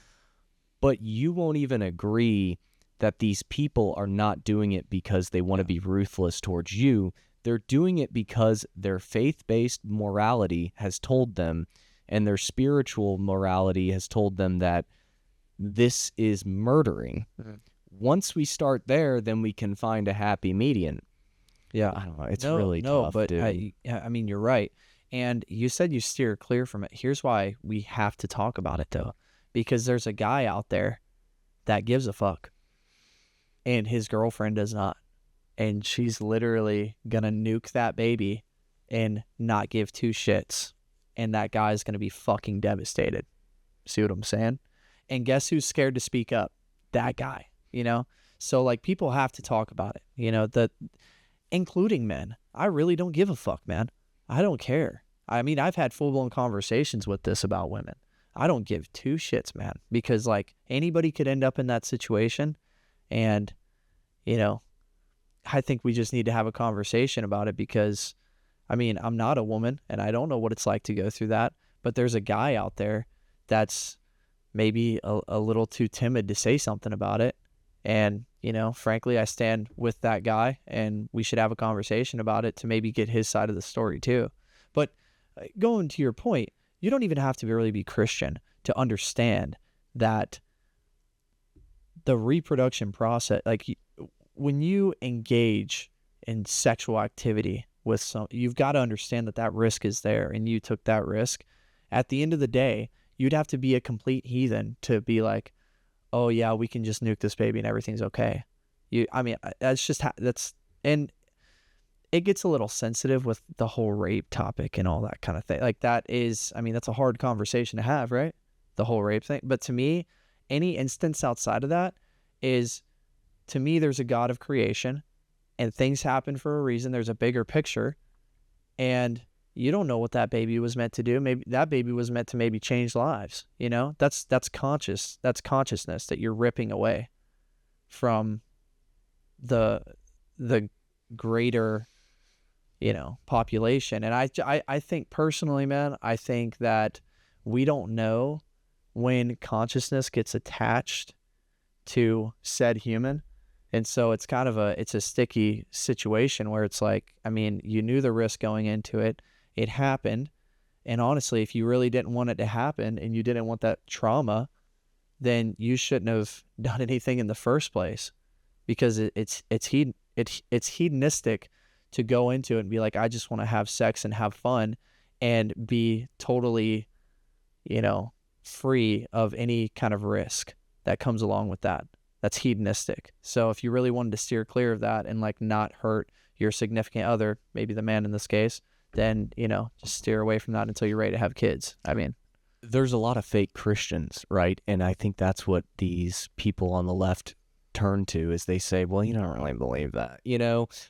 But you won't even agree that these people are not doing it because they want to be ruthless towards you. They're doing it because their faith-based morality has told them, and their spiritual morality has told them that this is murdering. Mm-hmm. Once we start there, then we can find a happy median. Yeah. I don't know. It's really tough, but dude. I mean, you're right. And you said you steer clear from it. Here's why we have to talk about it, though. Because there's a guy out there that gives a fuck, and his girlfriend does not. And she's literally going to nuke that baby and not give two shits. And that guy's going to be fucking devastated. See what I'm saying? And guess who's scared to speak up? That guy, you know? So, like, people have to talk about it, you know, including men. I really don't give a fuck, man. I don't care. I mean, I've had full-blown conversations with this about women. I don't give two shits, man, because, like, anybody could end up in that situation, and, you know, I think we just need to have a conversation about it because, I mean, I'm not a woman, and I don't know what it's like to go through that, but there's a guy out there that's maybe a little too timid to say something about it, and, you know, frankly, I stand with that guy, and we should have a conversation about it to maybe get his side of the story, too. But going to your point, you don't even have to really be Christian to understand that the reproduction process, like, when you engage in sexual activity with you've got to understand that risk is there, and you took that risk. At the end of the day, you'd have to be a complete heathen to be like, oh yeah, we can just nuke this baby and everything's okay. That's just and it gets a little sensitive with the whole rape topic and all that kind of thing. Like, that's a hard conversation to have, right? The whole rape thing. But to me, any instance outside of that is, to me, there's a God of creation and things happen for a reason. There's a bigger picture, and you don't know what that baby was meant to do. Maybe that baby was meant to maybe change lives. You know, that's consciousness that you're ripping away from the greater, you know, population. And I think personally, man, I think that we don't know when consciousness gets attached to said human. And so it's kind of it's a sticky situation where it's like, I mean, you knew the risk going into it. It happened. And honestly, if you really didn't want it to happen and you didn't want that trauma, then you shouldn't have done anything in the first place, because it's hedonistic to go into it and be like, I just want to have sex and have fun and be totally, free of any kind of risk that comes along with that. That's hedonistic. So if you really wanted to steer clear of that and like not hurt your significant other, maybe the man in this case, then, just steer away from that until you're ready to have kids. I mean, there's a lot of fake Christians, right? And I think that's what these people on the left turn to, is they say, well, you don't really believe that,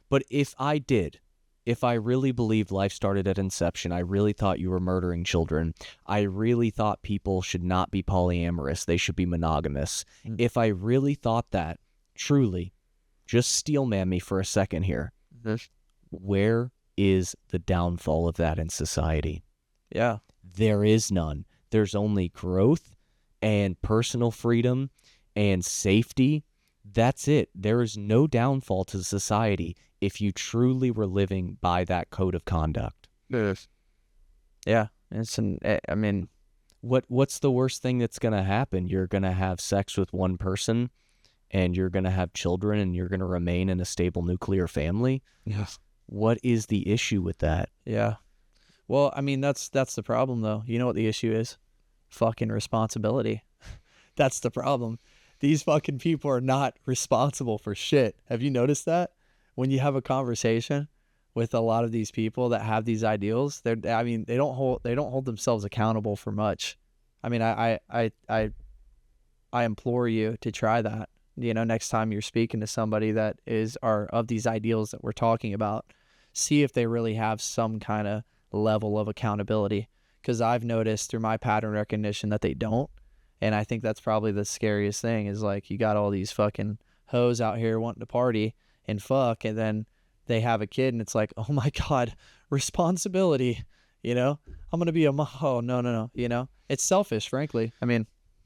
But if I really believed life started at inception, I really thought you were murdering children, I really thought people should not be polyamorous, they should be monogamous. If I really thought that, truly, just steel man me for a second here. Where is the downfall of that in society? Yeah. There is none. There's only growth and personal freedom and safety. That's it. There is no downfall to society if you truly were living by that code of conduct. Yes. Yeah. What's the worst thing that's going to happen? You're going to have sex with one person and you're going to have children and you're going to remain in a stable nuclear family. Yes. What is the issue with that? Yeah. Well, that's the problem, though. You know what the issue is? Fucking responsibility. That's the problem. These fucking people are not responsible for shit. Have you noticed that? When you have a conversation with a lot of these people that have these ideals, they don't hold themselves accountable for much. I implore you to try that. Next time you're speaking to somebody that are of these ideals that we're talking about, see if they really have some kind of level of accountability, because I've noticed through my pattern recognition that they don't. And I think that's probably the scariest thing, is like, you got all these fucking hoes out here wanting to party and fuck, and then they have a kid and it's like, oh my God, responsibility, I'm going to be a oh, no. It's selfish, frankly.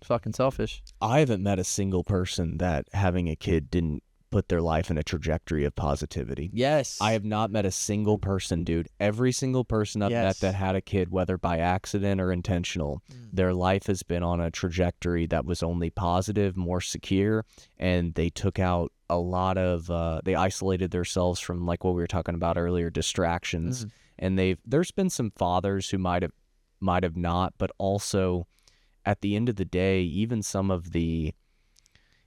Fucking selfish. I haven't met a single person that having a kid didn't put their life in a trajectory of positivity. Yes. I have not met a single person, dude. Every single person I've met that had a kid, whether by accident or intentional, their life has been on a trajectory that was only positive, more secure, and they took out a lot of, they isolated themselves from, like what we were talking about earlier, distractions. And there's been some fathers who might have not, but also at the end of the day, even some of the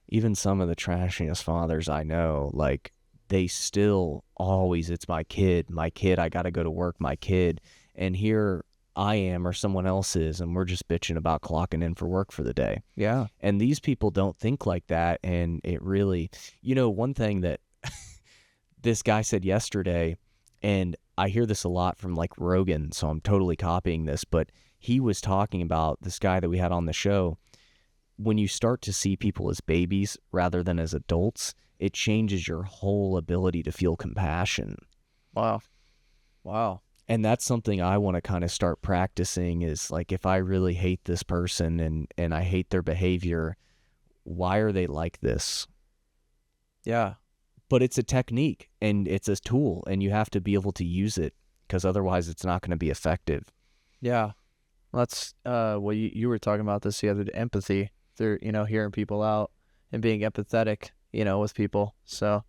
trashiest fathers I know, like, they still always, it's my kid, I got to go to work, my kid. And here I am, or someone else is, and we're just bitching about clocking in for work for the day. Yeah. And these people don't think like that. And it really, one thing that this guy said yesterday, and I hear this a lot from like Rogan, so I'm totally copying this, but he was talking about this guy that we had on the show. When you start to see people as babies rather than as adults, it changes your whole ability to feel compassion. Wow. And that's something I want to kind of start practicing, is like, if I really hate this person and I hate their behavior, why are they like this? Yeah. But it's a technique and it's a tool, and you have to be able to use it, because otherwise it's not going to be effective. Yeah. That's, you were talking about this the other day, empathy. Through, hearing people out and being empathetic, with people. So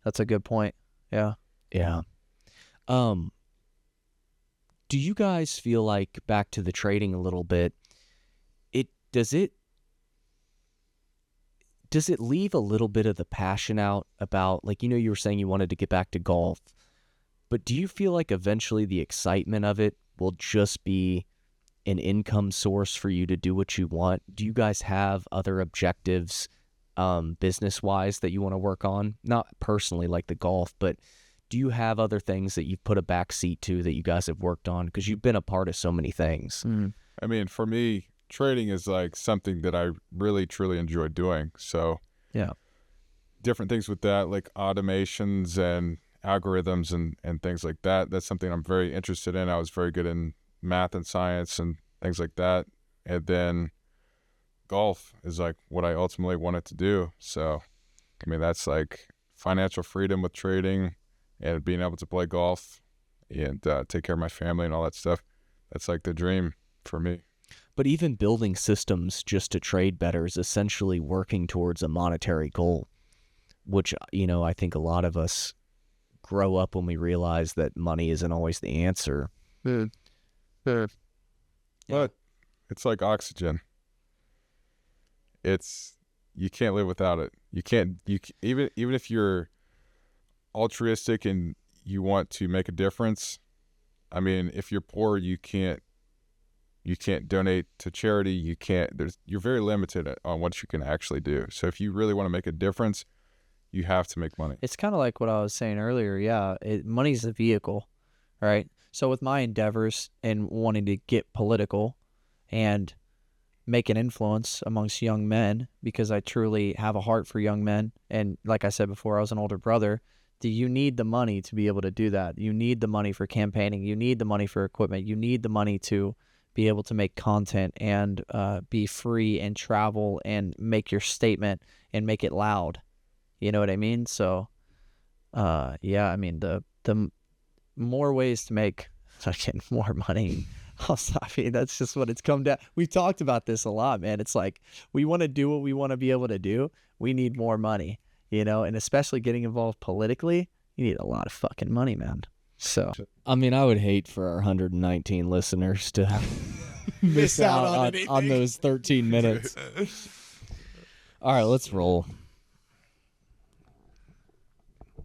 that's a good point. Yeah. Yeah. Do you guys feel like, back to the trading a little bit, does it leave a little bit of the passion out about, like, you were saying you wanted to get back to golf, but do you feel like eventually the excitement of it will just be an income source for you to do what you want? Do you guys have other objectives, business-wise, that you want to work on? Not personally like the golf, but do you have other things that you've put a back seat to that you guys have worked on? Because you've been a part of so many things. For me, trading is like something that I really, truly enjoy doing. So yeah, different things with that, like automations and algorithms and things like that. That's something I'm very interested in. I was very good in math and science and things like that. And then golf is like what I ultimately wanted to do. So, that's like financial freedom with trading and being able to play golf and take care of my family and all that stuff. That's like the dream for me. But even building systems just to trade better is essentially working towards a monetary goal, which, I think a lot of us grow up when we realize that money isn't always the answer. But it's like oxygen. You can't live without it. Even if you're altruistic and you want to make a difference. I mean, if you're poor, you can't donate to charity. You're very limited on what you can actually do. So if you really want to make a difference, you have to make money. It's kind of like what I was saying earlier. Yeah, money's the vehicle, right? So with my endeavors and wanting to get political and make an influence amongst young men, because I truly have a heart for young men, and like I said before, I was an older brother. You need the money to be able to do that. You need the money for campaigning. You need the money for equipment. You need the money to be able to make content and be free and travel and make your statement and make it loud. You know what I mean? So, yeah, I mean, the more ways to make fucking more money. I mean, that's just what it's come down. We've talked about this a lot, man. It's like we want to do what we want to be able to do. We need more money, and especially getting involved politically, you need a lot of fucking money, man. So, I mean, I would hate for our 119 listeners to miss out on those 13 minutes. All right, let's roll.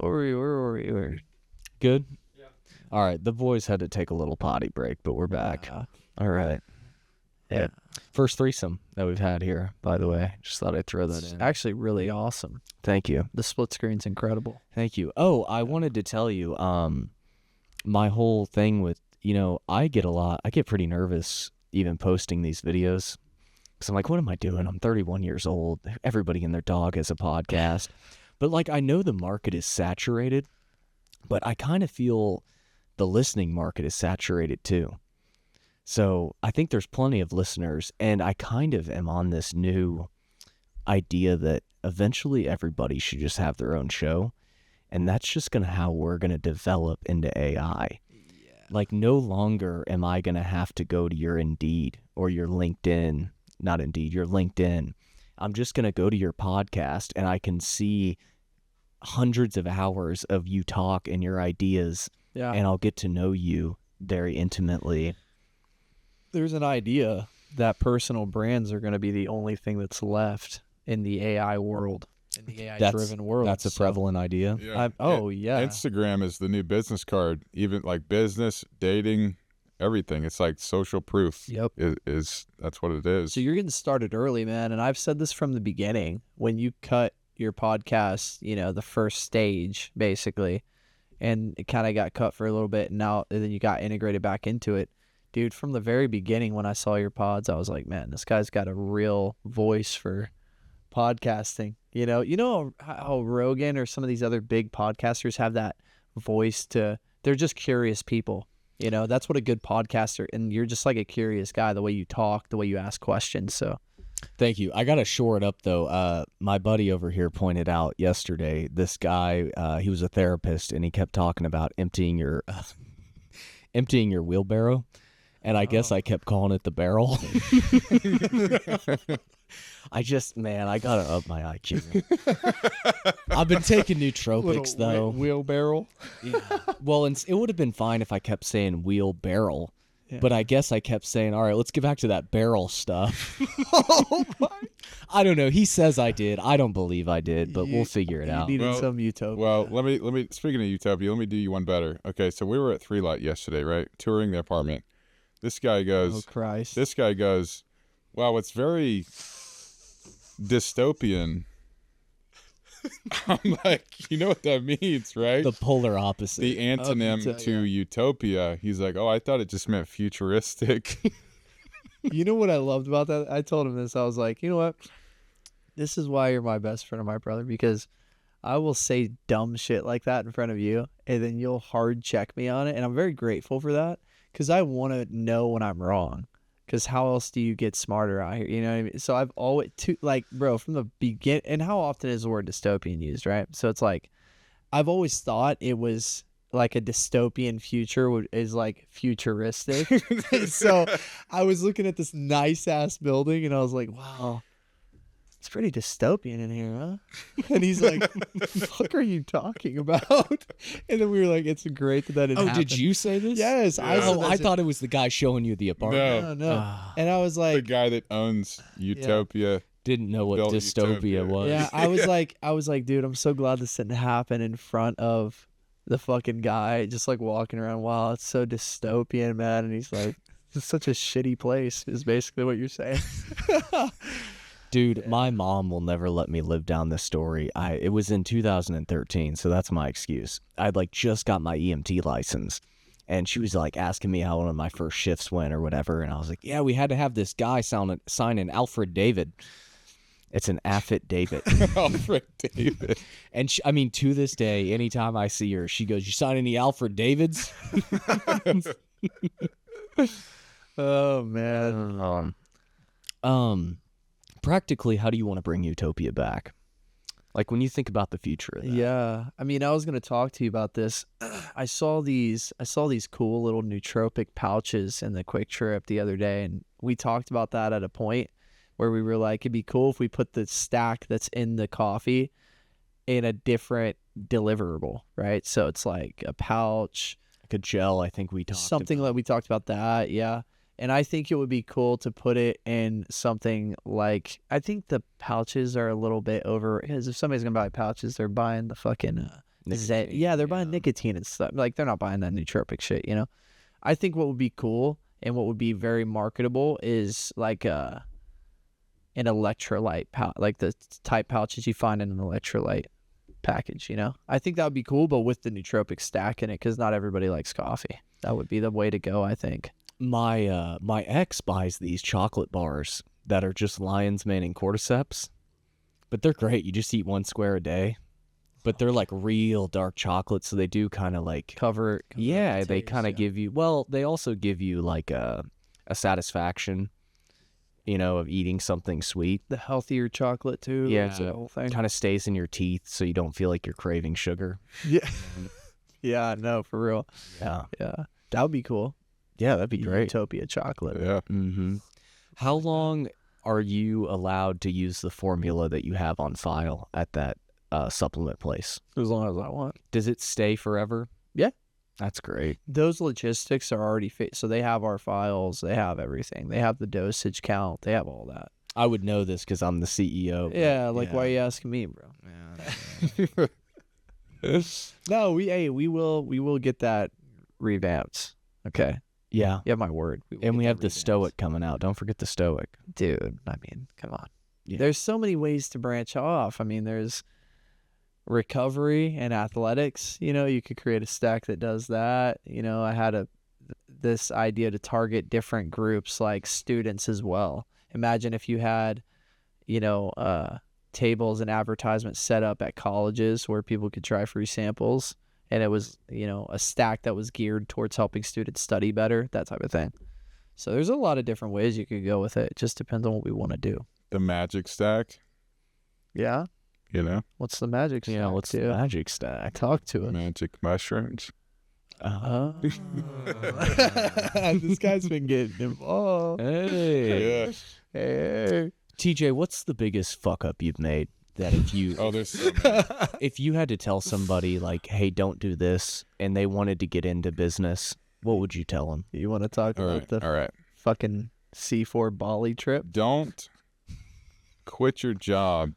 Where were we? Good? Yeah. All right, the boys had to take a little potty break, but we're back. All right. Yeah. First threesome that we've had here, by the way. Just thought I'd throw that It's in. actually really awesome. Thank you. The split screen's incredible. Thank you. Oh, I wanted to tell you, my whole thing with, I get pretty nervous even posting these videos. Because I'm like, what am I doing? I'm 31 years old. Everybody and their dog has a podcast. But, I know the market is saturated, but I kind of feel the listening market is saturated too. So I think there's plenty of listeners, and I kind of am on this new idea that eventually everybody should just have their own show, and that's just how we're going to develop into AI. Yeah. No longer am I going to have to go to your Indeed or your LinkedIn, not Indeed, your LinkedIn. I'm just going to go to your podcast and I can see hundreds of hours of you talk and your ideas, and I'll get to know you very intimately. There's an idea that personal brands are going to be the only thing that's left in the AI world, in the AI-driven world. That's a prevalent idea. Yeah. Yeah. Instagram is the new business card, even like business, dating, everything. It's like social proof. Yep. Is that's what it is. So you're getting started early, man. And I've said this from the beginning. When you cut your podcast, the first stage, basically, and it kind of got cut for a little bit, and then you got integrated back into it. Dude, from the very beginning when I saw your pods, I was like, man, this guy's got a real voice for podcasting. You know how Rogan or some of these other big podcasters have that voice they're just curious people. That's what a good podcaster, and you're just like a curious guy, the way you talk, the way you ask questions. So thank you. I got to shore it up though. My buddy over here pointed out yesterday, this guy, he was a therapist, and he kept talking about emptying your wheelbarrow. And I guess I kept calling it the barrel. I gotta up my IQ. I've been taking nootropics though. Wheelbarrow. Yeah. Well, it would have been fine if I kept saying wheel barrel, but I guess I kept saying, all right, let's get back to that barrel stuff. Oh my! I don't know. He says I did. I don't believe I did, but we'll figure it out. You needed some utopia. Well, let me. Speaking of utopia, let me do you one better. Okay, so we were at 3 Light yesterday, right? Touring the apartment. This guy goes, oh Christ. This guy goes, wow, it's very dystopian. I'm like, you know what that means, right? The polar opposite. The antonym to utopia. He's like, oh, I thought it just meant futuristic. You know what I loved about that? I told him this. I was like, you know what? This is why you're my best friend and my brother, because I will say dumb shit like that in front of you, and then you'll hard check me on it. And I'm very grateful for that, because I want to know when I'm wrong. Because how else do you get smarter out here? You know what I mean? So I've always, bro, from the beginning, and how often is the word dystopian used, right? So it's like, I've always thought it was like a dystopian future is like futuristic. So I was looking at this nice ass building and I was like, wow, it's pretty dystopian in here, huh? And he's like, what the fuck are you talking about? And then we were like, it's great that it Oh, happened. did you say this? Yes. Yeah. I thought it was the guy showing you the apartment. No. Ah. And I was The like, guy that owns Utopia. Didn't know what Built dystopia Utopia. was. yeah, I was like, dude, I'm so glad this didn't happen in front of the fucking guy just like walking around. Wow, it's so dystopian, man. And he's like, it's such a shitty place, is basically what you're saying. Dude, my mom will never let me live down this story. It was in 2013, so that's my excuse. I'd like just got my EMT license, and she was like asking me how one of my first shifts went or whatever, and I was like, yeah, we had to have this guy sign an Alfred David. It's an affidavit. Alfred David. And I mean, to this day, anytime I see her, she goes, "You sign any Alfred Davids?" Oh man. Practically, how do you want to bring Utopia back? Like when you think about the future of that. Yeah, I mean, I was gonna talk to you about this. I saw these cool little nootropic pouches in the Quick Trip the other day, and we talked about that at a point where we were like, it'd be cool if we put the stack that's in the coffee in a different deliverable, right? So it's like a pouch, Like a gel, I think we talked something about. like we talked about that, yeah. And I think it would be cool to put it in something like, I think the pouches are a little bit over, because if somebody's gonna buy pouches, they're buying the fucking Nicotine, yeah, they're buying nicotine and stuff. Like they're not buying that nootropic shit, you know. I think what would be cool and what would be very marketable is like an electrolyte pouch, like the type pouches you find in an electrolyte package, you know. I think that would be cool, but with the nootropic stack in it, because not everybody likes coffee. That would be the way to go, I think. My ex buys these chocolate bars that are just lion's mane and cordyceps, but they're great. You just eat one square a day, but they're like real dark chocolate, so they do kind of like Cover yeah, the they taste, kind of yeah. give you, well, they also give you like a satisfaction, you know, of eating something sweet. the healthier chocolate too. Yeah. It's the whole thing. Kind of stays in your teeth, so you don't feel like you're craving sugar. Yeah. Yeah, no, for real. Yeah, Yeah, that would be cool. yeah, that'd be great. Utopia chocolate. Yeah. Mm-hmm. How long are you allowed to use the formula that you have on file at that supplement place? As long as I want. Does it stay forever? Yeah. That's great. Those logistics are already so they have our files, they have everything, they have the dosage count, they have all that. I would know this because I'm the CEO. but Yeah, like why are you asking me, bro? No, we will get that revamped. Okay, Yeah. you have my word. Will And get we that have the revamped. Stoic coming out. Don't forget the Stoic. Dude. I mean, come on. Yeah. There's so many ways to branch off. I mean, there's recovery and athletics. You know, you could create a stack that does that. You know, I had this idea to target different groups, like students as well. Imagine if you had, you know, tables and advertisements set up at colleges where people could try free samples, and it was, you know, a stack that was geared towards helping students study better, that type of thing. So there's a lot of different ways you could go with it. It just depends on what we want to do. The magic stack, Yeah. you know, What's the magic stack? Yeah, what's the too? magic stack? Talk to us. magic mushrooms. Oh. This guy's been getting involved. Hey. Yeah. Hey. TJ, what's the biggest fuck up you've made that if you Oh, there's so many. if you had to tell somebody like, hey, don't do this, and they wanted to get into business, what would you tell them? You want to talk All about right. the All right. fucking C4 Bali trip? Don't quit your job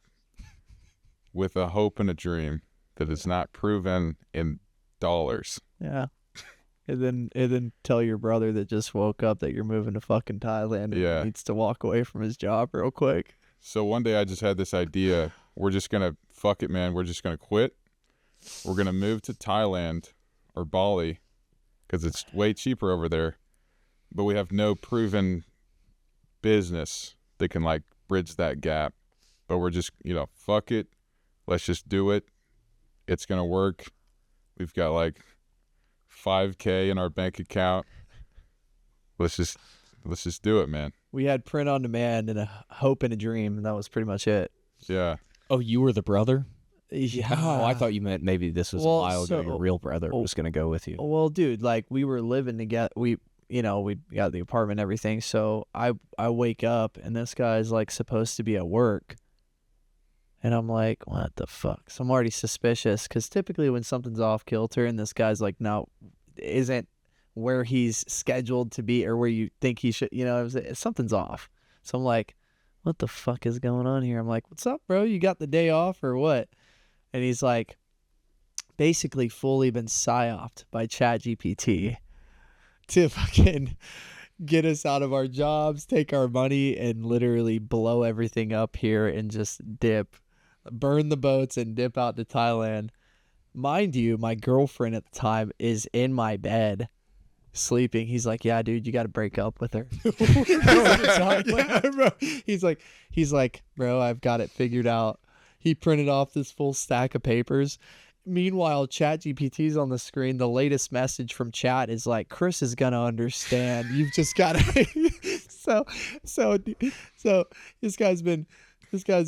with a hope and a dream that is not proven in dollars. Yeah. And then tell your brother that just woke up that you're moving to fucking Thailand and Yeah. needs to walk away from his job real quick. So one day I just had this idea. We're just going to, fuck it, man. We're just going to quit. We're going to move to Thailand or Bali because it's way cheaper over there. But we have no proven business that can like bridge that gap. But we're just, you know, fuck it. Let's just do it. It's going to work. We've got like $5,000 in our bank account. Let's just do it, man. We had print on demand and a hope and a dream, and that was pretty much it. Yeah. Oh, you were the brother? Yeah. Oh, I thought you meant maybe this was Well, a while ago. so- Your real brother was going to go with you. Well, dude, like we were living together. We got the apartment and everything. So I wake up and this guy's like supposed to be at work. And I'm like, what the fuck? So I'm already suspicious because typically when something's off kilter and this guy's like, no, isn't where he's scheduled to be or where you think he should, something's off. So I'm like, what the fuck is going on here? I'm like, what's up, bro? You got the day off or what? And he's like, basically fully been psyoped by ChatGPT to fucking get us out of our jobs, take our money, and literally blow everything up here and just burn the boats and dip out to Thailand. Mind you, my girlfriend at the time is in my bed sleeping. He's like, yeah, dude, you got to break up with her. He's like, bro, I've got it figured out. He printed off this full stack of papers. Meanwhile, ChatGPT's on the screen. The latest message from Chat is like, Chris is gonna understand. You've just got to. so this guy's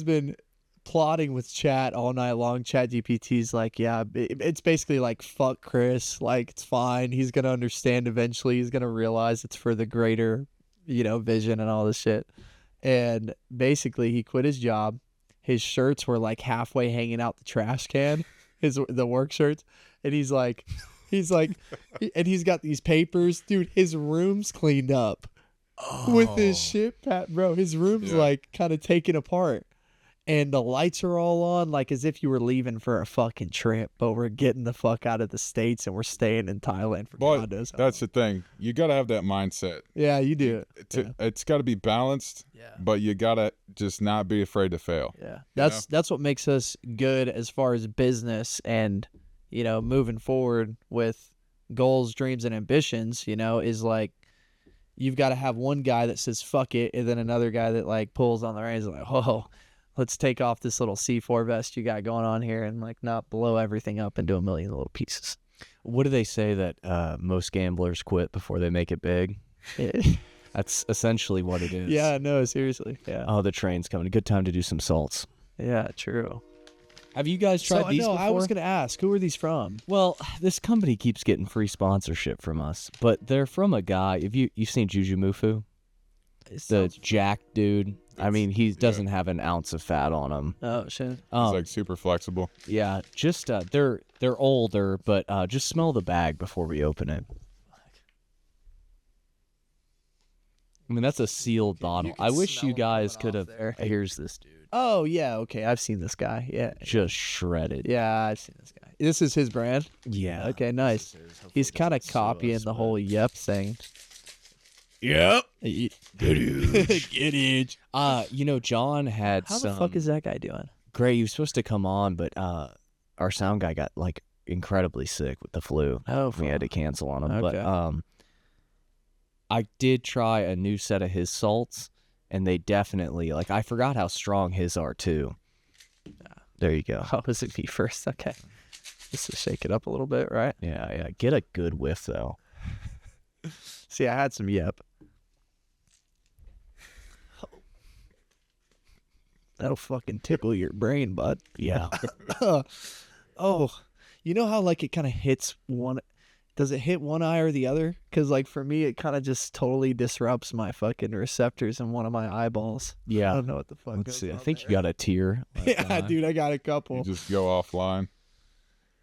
been plotting with Chat all night long. ChatGPT's like, yeah, it's basically like, fuck Chris. Like, it's fine. He's gonna understand eventually. He's gonna realize it's for the greater, vision and all this shit. And basically, he quit his job. His shirts were like halfway hanging out the trash can, the work shirts, and he's like, and he's got these papers, dude. His room's cleaned up with his shit, bro. His room's like kind of taken apart, and the lights are all on, like as if you were leaving for a fucking trip, but we're getting the fuck out of the States and we're staying in Thailand for But God knows how that's long. the thing. You got to have that mindset. Yeah, you do. It's got to be balanced, but you got to just not be afraid to fail. Yeah, that's what makes us good as far as business and moving forward with goals, dreams, and ambitions. Is like you've got to have one guy that says fuck it, and then another guy that like pulls on the reins and like, oh, let's take off this little C4 vest you got going on here and like not blow everything up into a million little pieces. What do they say that most gamblers quit before they make it big? That's essentially what it is. Yeah, no, seriously. Yeah. Oh, the train's coming. A good time to do some salts. Yeah, true. Have you guys tried these before? I was going to ask, who are these from? Well, this company keeps getting free sponsorship from us, but they're from a guy. Have you've seen Juju Mufu? The Jack dude. I mean, he doesn't have an ounce of fat on him. Oh, shit. It's like super flexible. Yeah, just they're older, but just smell the bag before we open it. I mean, that's a sealed bottle. I wish you guys could have. Here's this dude. Oh, yeah, okay. I've seen this guy. Yeah. Just shredded. Yeah, I've seen this guy. This is his brand? Yeah. Okay, nice. He's kind of copying the whole yep thing. Yep. Get it. John had How some. the fuck is that guy doing? Great. He was supposed to come on, but our sound guy got like incredibly sick with the flu. Oh, we had to cancel on him. Okay. But I did try a new set of his salts, and they definitely I forgot how strong his are too. There you go. Oh, was it me first? Okay. Just to shake it up a little bit, right? Yeah. Get a good whiff though. See, I had some yep. That'll fucking tickle your brain, bud. Yeah. Oh, you know how like it kind of hits one? Does it hit one eye or the other? Because like for me, it kind of just totally disrupts my fucking receptors in one of my eyeballs. I Yeah. don't know what the fuck. Let's goes see. I on think there. you got a tear. Yeah, dude, I got a couple. You just go offline.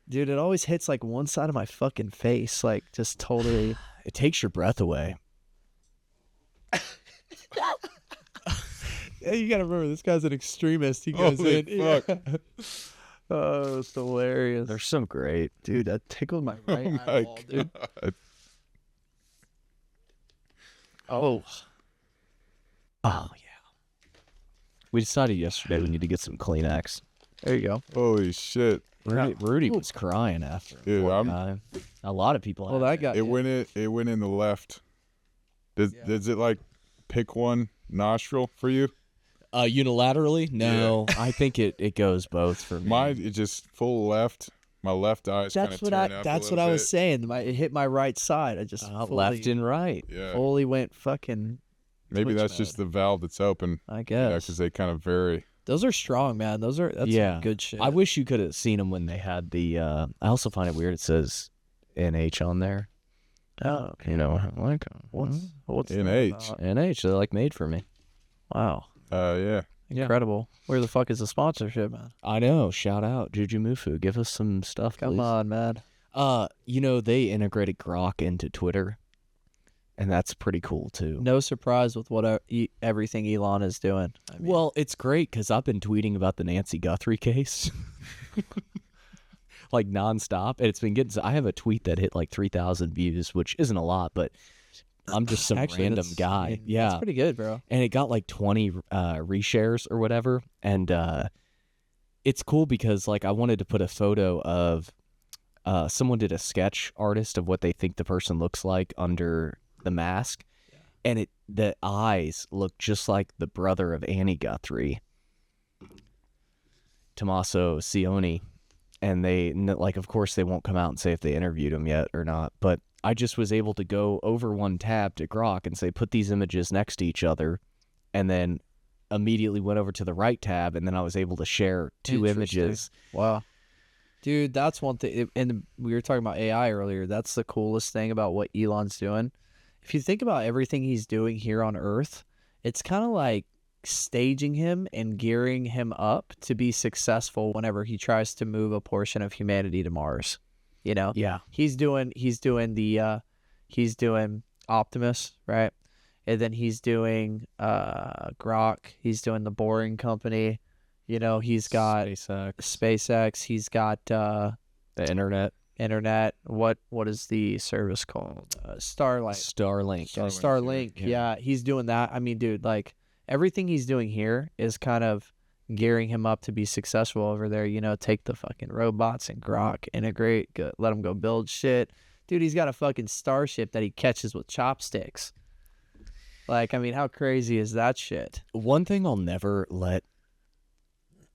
Dude, it always hits like one side of my fucking face, like just totally. It takes your breath away. Yeah, you gotta remember, this guy's an extremist. He goes Holy in. fuck. Yeah. Oh, it's hilarious. They're so great. Dude, that tickled my right Oh my eyeball, dude. God. Oh. Oh yeah. We decided yesterday we need to get some Kleenex. There you go. Holy shit. Rudy was crying after. Dude, A lot of people. Well, had that got It went in the left. Does it like pick one nostril for you? Unilaterally? No, I think it goes both for me. Mine, it just full left. My left eye's kind of turning up That's a what little I was bit. saying. It hit my right side. I just left and right. Yeah. fully went fucking. Maybe twitch that's just the valve that's open. I Yeah, guess. because they kind of vary. Those are strong, man. That's some good shit. I wish you could have seen them when they had the. I also find it weird. It says NH on there. Oh, okay. You know, like What's NH. that about? NH. They're like made for me. Wow. Yeah. Incredible. Where the fuck is the sponsorship, man? I know. Shout out Juju Mufu. Give us some stuff, Come please. on, man. You know, they integrated Grok into Twitter, and that's pretty cool too. No surprise with what everything Elon is doing. I mean, Well, it's great because I've been tweeting about the Nancy Guthrie case, like nonstop, and it's been getting. I have a tweet that hit like 3,000 views, which isn't a lot, but I'm just some actually, random that's- guy. I mean, Yeah, that's pretty good, bro. and it got like 20 reshares or whatever, and it's cool because like I wanted to put a photo of someone did a sketch artist of what they think the person looks like under the mask, and the eyes look just like the brother of Annie Guthrie, Tommaso Cioni, and they like, of course, they won't come out and say if they interviewed him yet or not, but I just was able to go over one tab to Grok and say, put these images next to each other, and then immediately went over to the right tab, and then I was able to share two Interesting. images. Wow. Dude, that's one thing. And we were talking about AI earlier. That's the coolest thing about what Elon's doing. If you think about everything he's doing here on Earth, it's kind of like staging him and gearing him up to be successful whenever he tries to move a portion of humanity to Mars. You know? Yeah. He's doing Optimus, right? And then he's doing Grok. He's doing the Boring Company. You know, he's got SpaceX. He's got The internet. internet. What is the service called? Starlink. Starlink. Yeah, he's doing that. I mean, dude, like everything he's doing here is kind of gearing him up to be successful over there. You know, take the fucking robots and Grok, integrate, let him go build shit. Dude, he's got a fucking starship that he catches with chopsticks. Like, I mean, how crazy is that shit? One thing I'll never let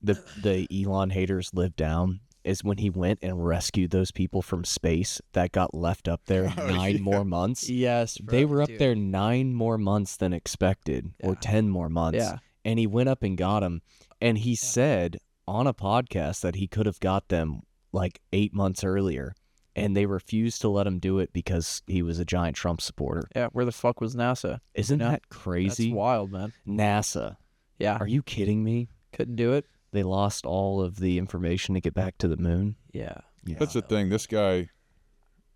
the Elon haters live down is when he went and rescued those people from space that got left up there 9 more months. Yes, They were up dude. there 9 more months than expected, or Yeah. 10 more months. Yeah. And he went up and got them. And he said on a podcast that he could have got them like 8 months earlier. And they refused to let him do it because he was a giant Trump supporter. Yeah, where the fuck was NASA? Isn't Yeah. that crazy? That's wild, man. NASA. Yeah, Are you kidding me? couldn't do it. They lost all of the information to get back to the moon. Yeah. That's the thing. This guy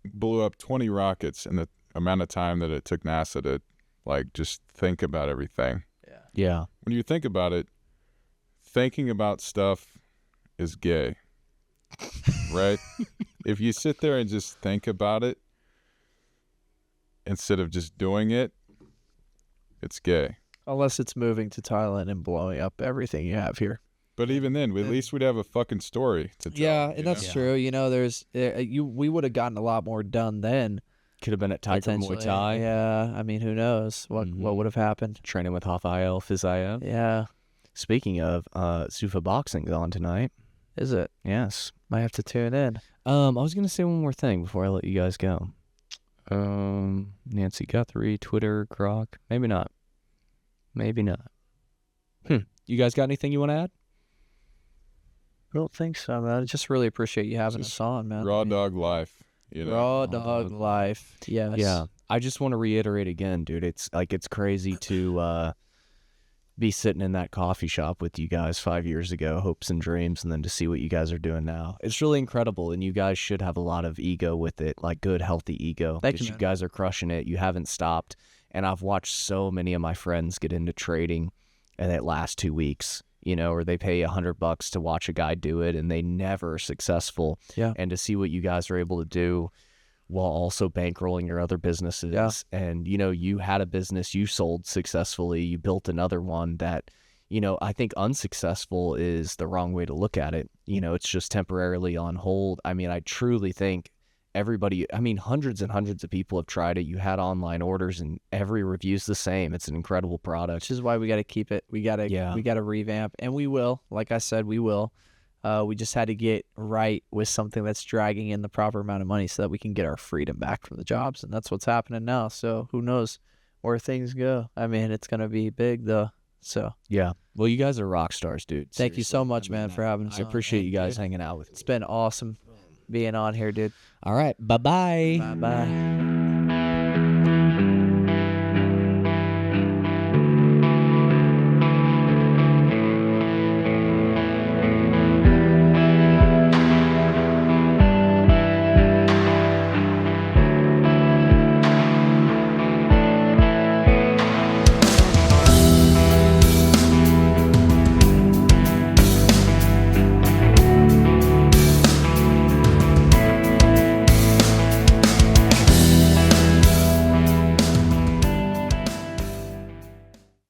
blew up 20 rockets in the amount of time that it took NASA to, like, just think about everything. Yeah. When you think about it, thinking about stuff is gay, right? If you sit there and just think about it instead of just doing it, it's gay. Unless it's moving to Thailand and blowing up everything you have here. But even then, at least we'd have a fucking story to tell. Yeah, you and that's know? true. You know, we would have gotten a lot more done then. Could have been at Tiger Muay potentially. Thai. Yeah, I mean, who knows what would have happened? Training with Rafael Fiziev. Yeah, Speaking of, Sufa Boxing's on tonight. is it? Yes. Might have to tune in. I was gonna say one more thing before I let you guys go. Nancy Guthrie, Twitter, Grok. Maybe not. Maybe not. You guys got anything you want to add? I don't think so, man. I just really appreciate you having Just us on, man. Raw dog life. You know? Raw dog life. Yes. Yeah. I just want to reiterate again, dude. It's crazy to be sitting in that coffee shop with you guys 5 years ago, hopes and dreams, and then to see what you guys are doing now. It's really incredible, and you guys should have a lot of ego with it, like good, healthy ego. Thank you, because man. guys are crushing it. You haven't stopped, and I've watched so many of my friends get into trading in that last 2 weeks. You know, or they pay $100 to watch a guy do it, and they never are successful. Yeah. And to see what you guys are able to do while also bankrolling your other businesses. Yeah. And, you know, you had a business you sold successfully. You built another one that, you know, I think unsuccessful is the wrong way to look at it. You know, it's just temporarily on hold. I mean, I truly think hundreds and hundreds of people have tried it. You had online orders, and every review's the same. It's an incredible product. Which is why we got to keep it. We got to revamp, and we will. Like I said, we will. We just had to get right with something that's dragging in the proper amount of money so that we can get our freedom back from the jobs, and that's what's happening now. So who knows where things go? I mean, it's gonna be big though. So Yeah. Well, you guys are rock stars, dude. thank you so Seriously. much, man, for having us I on. appreciate you guys hanging out with me. It's been awesome being on here, dude. All right. Bye-bye. Bye bye.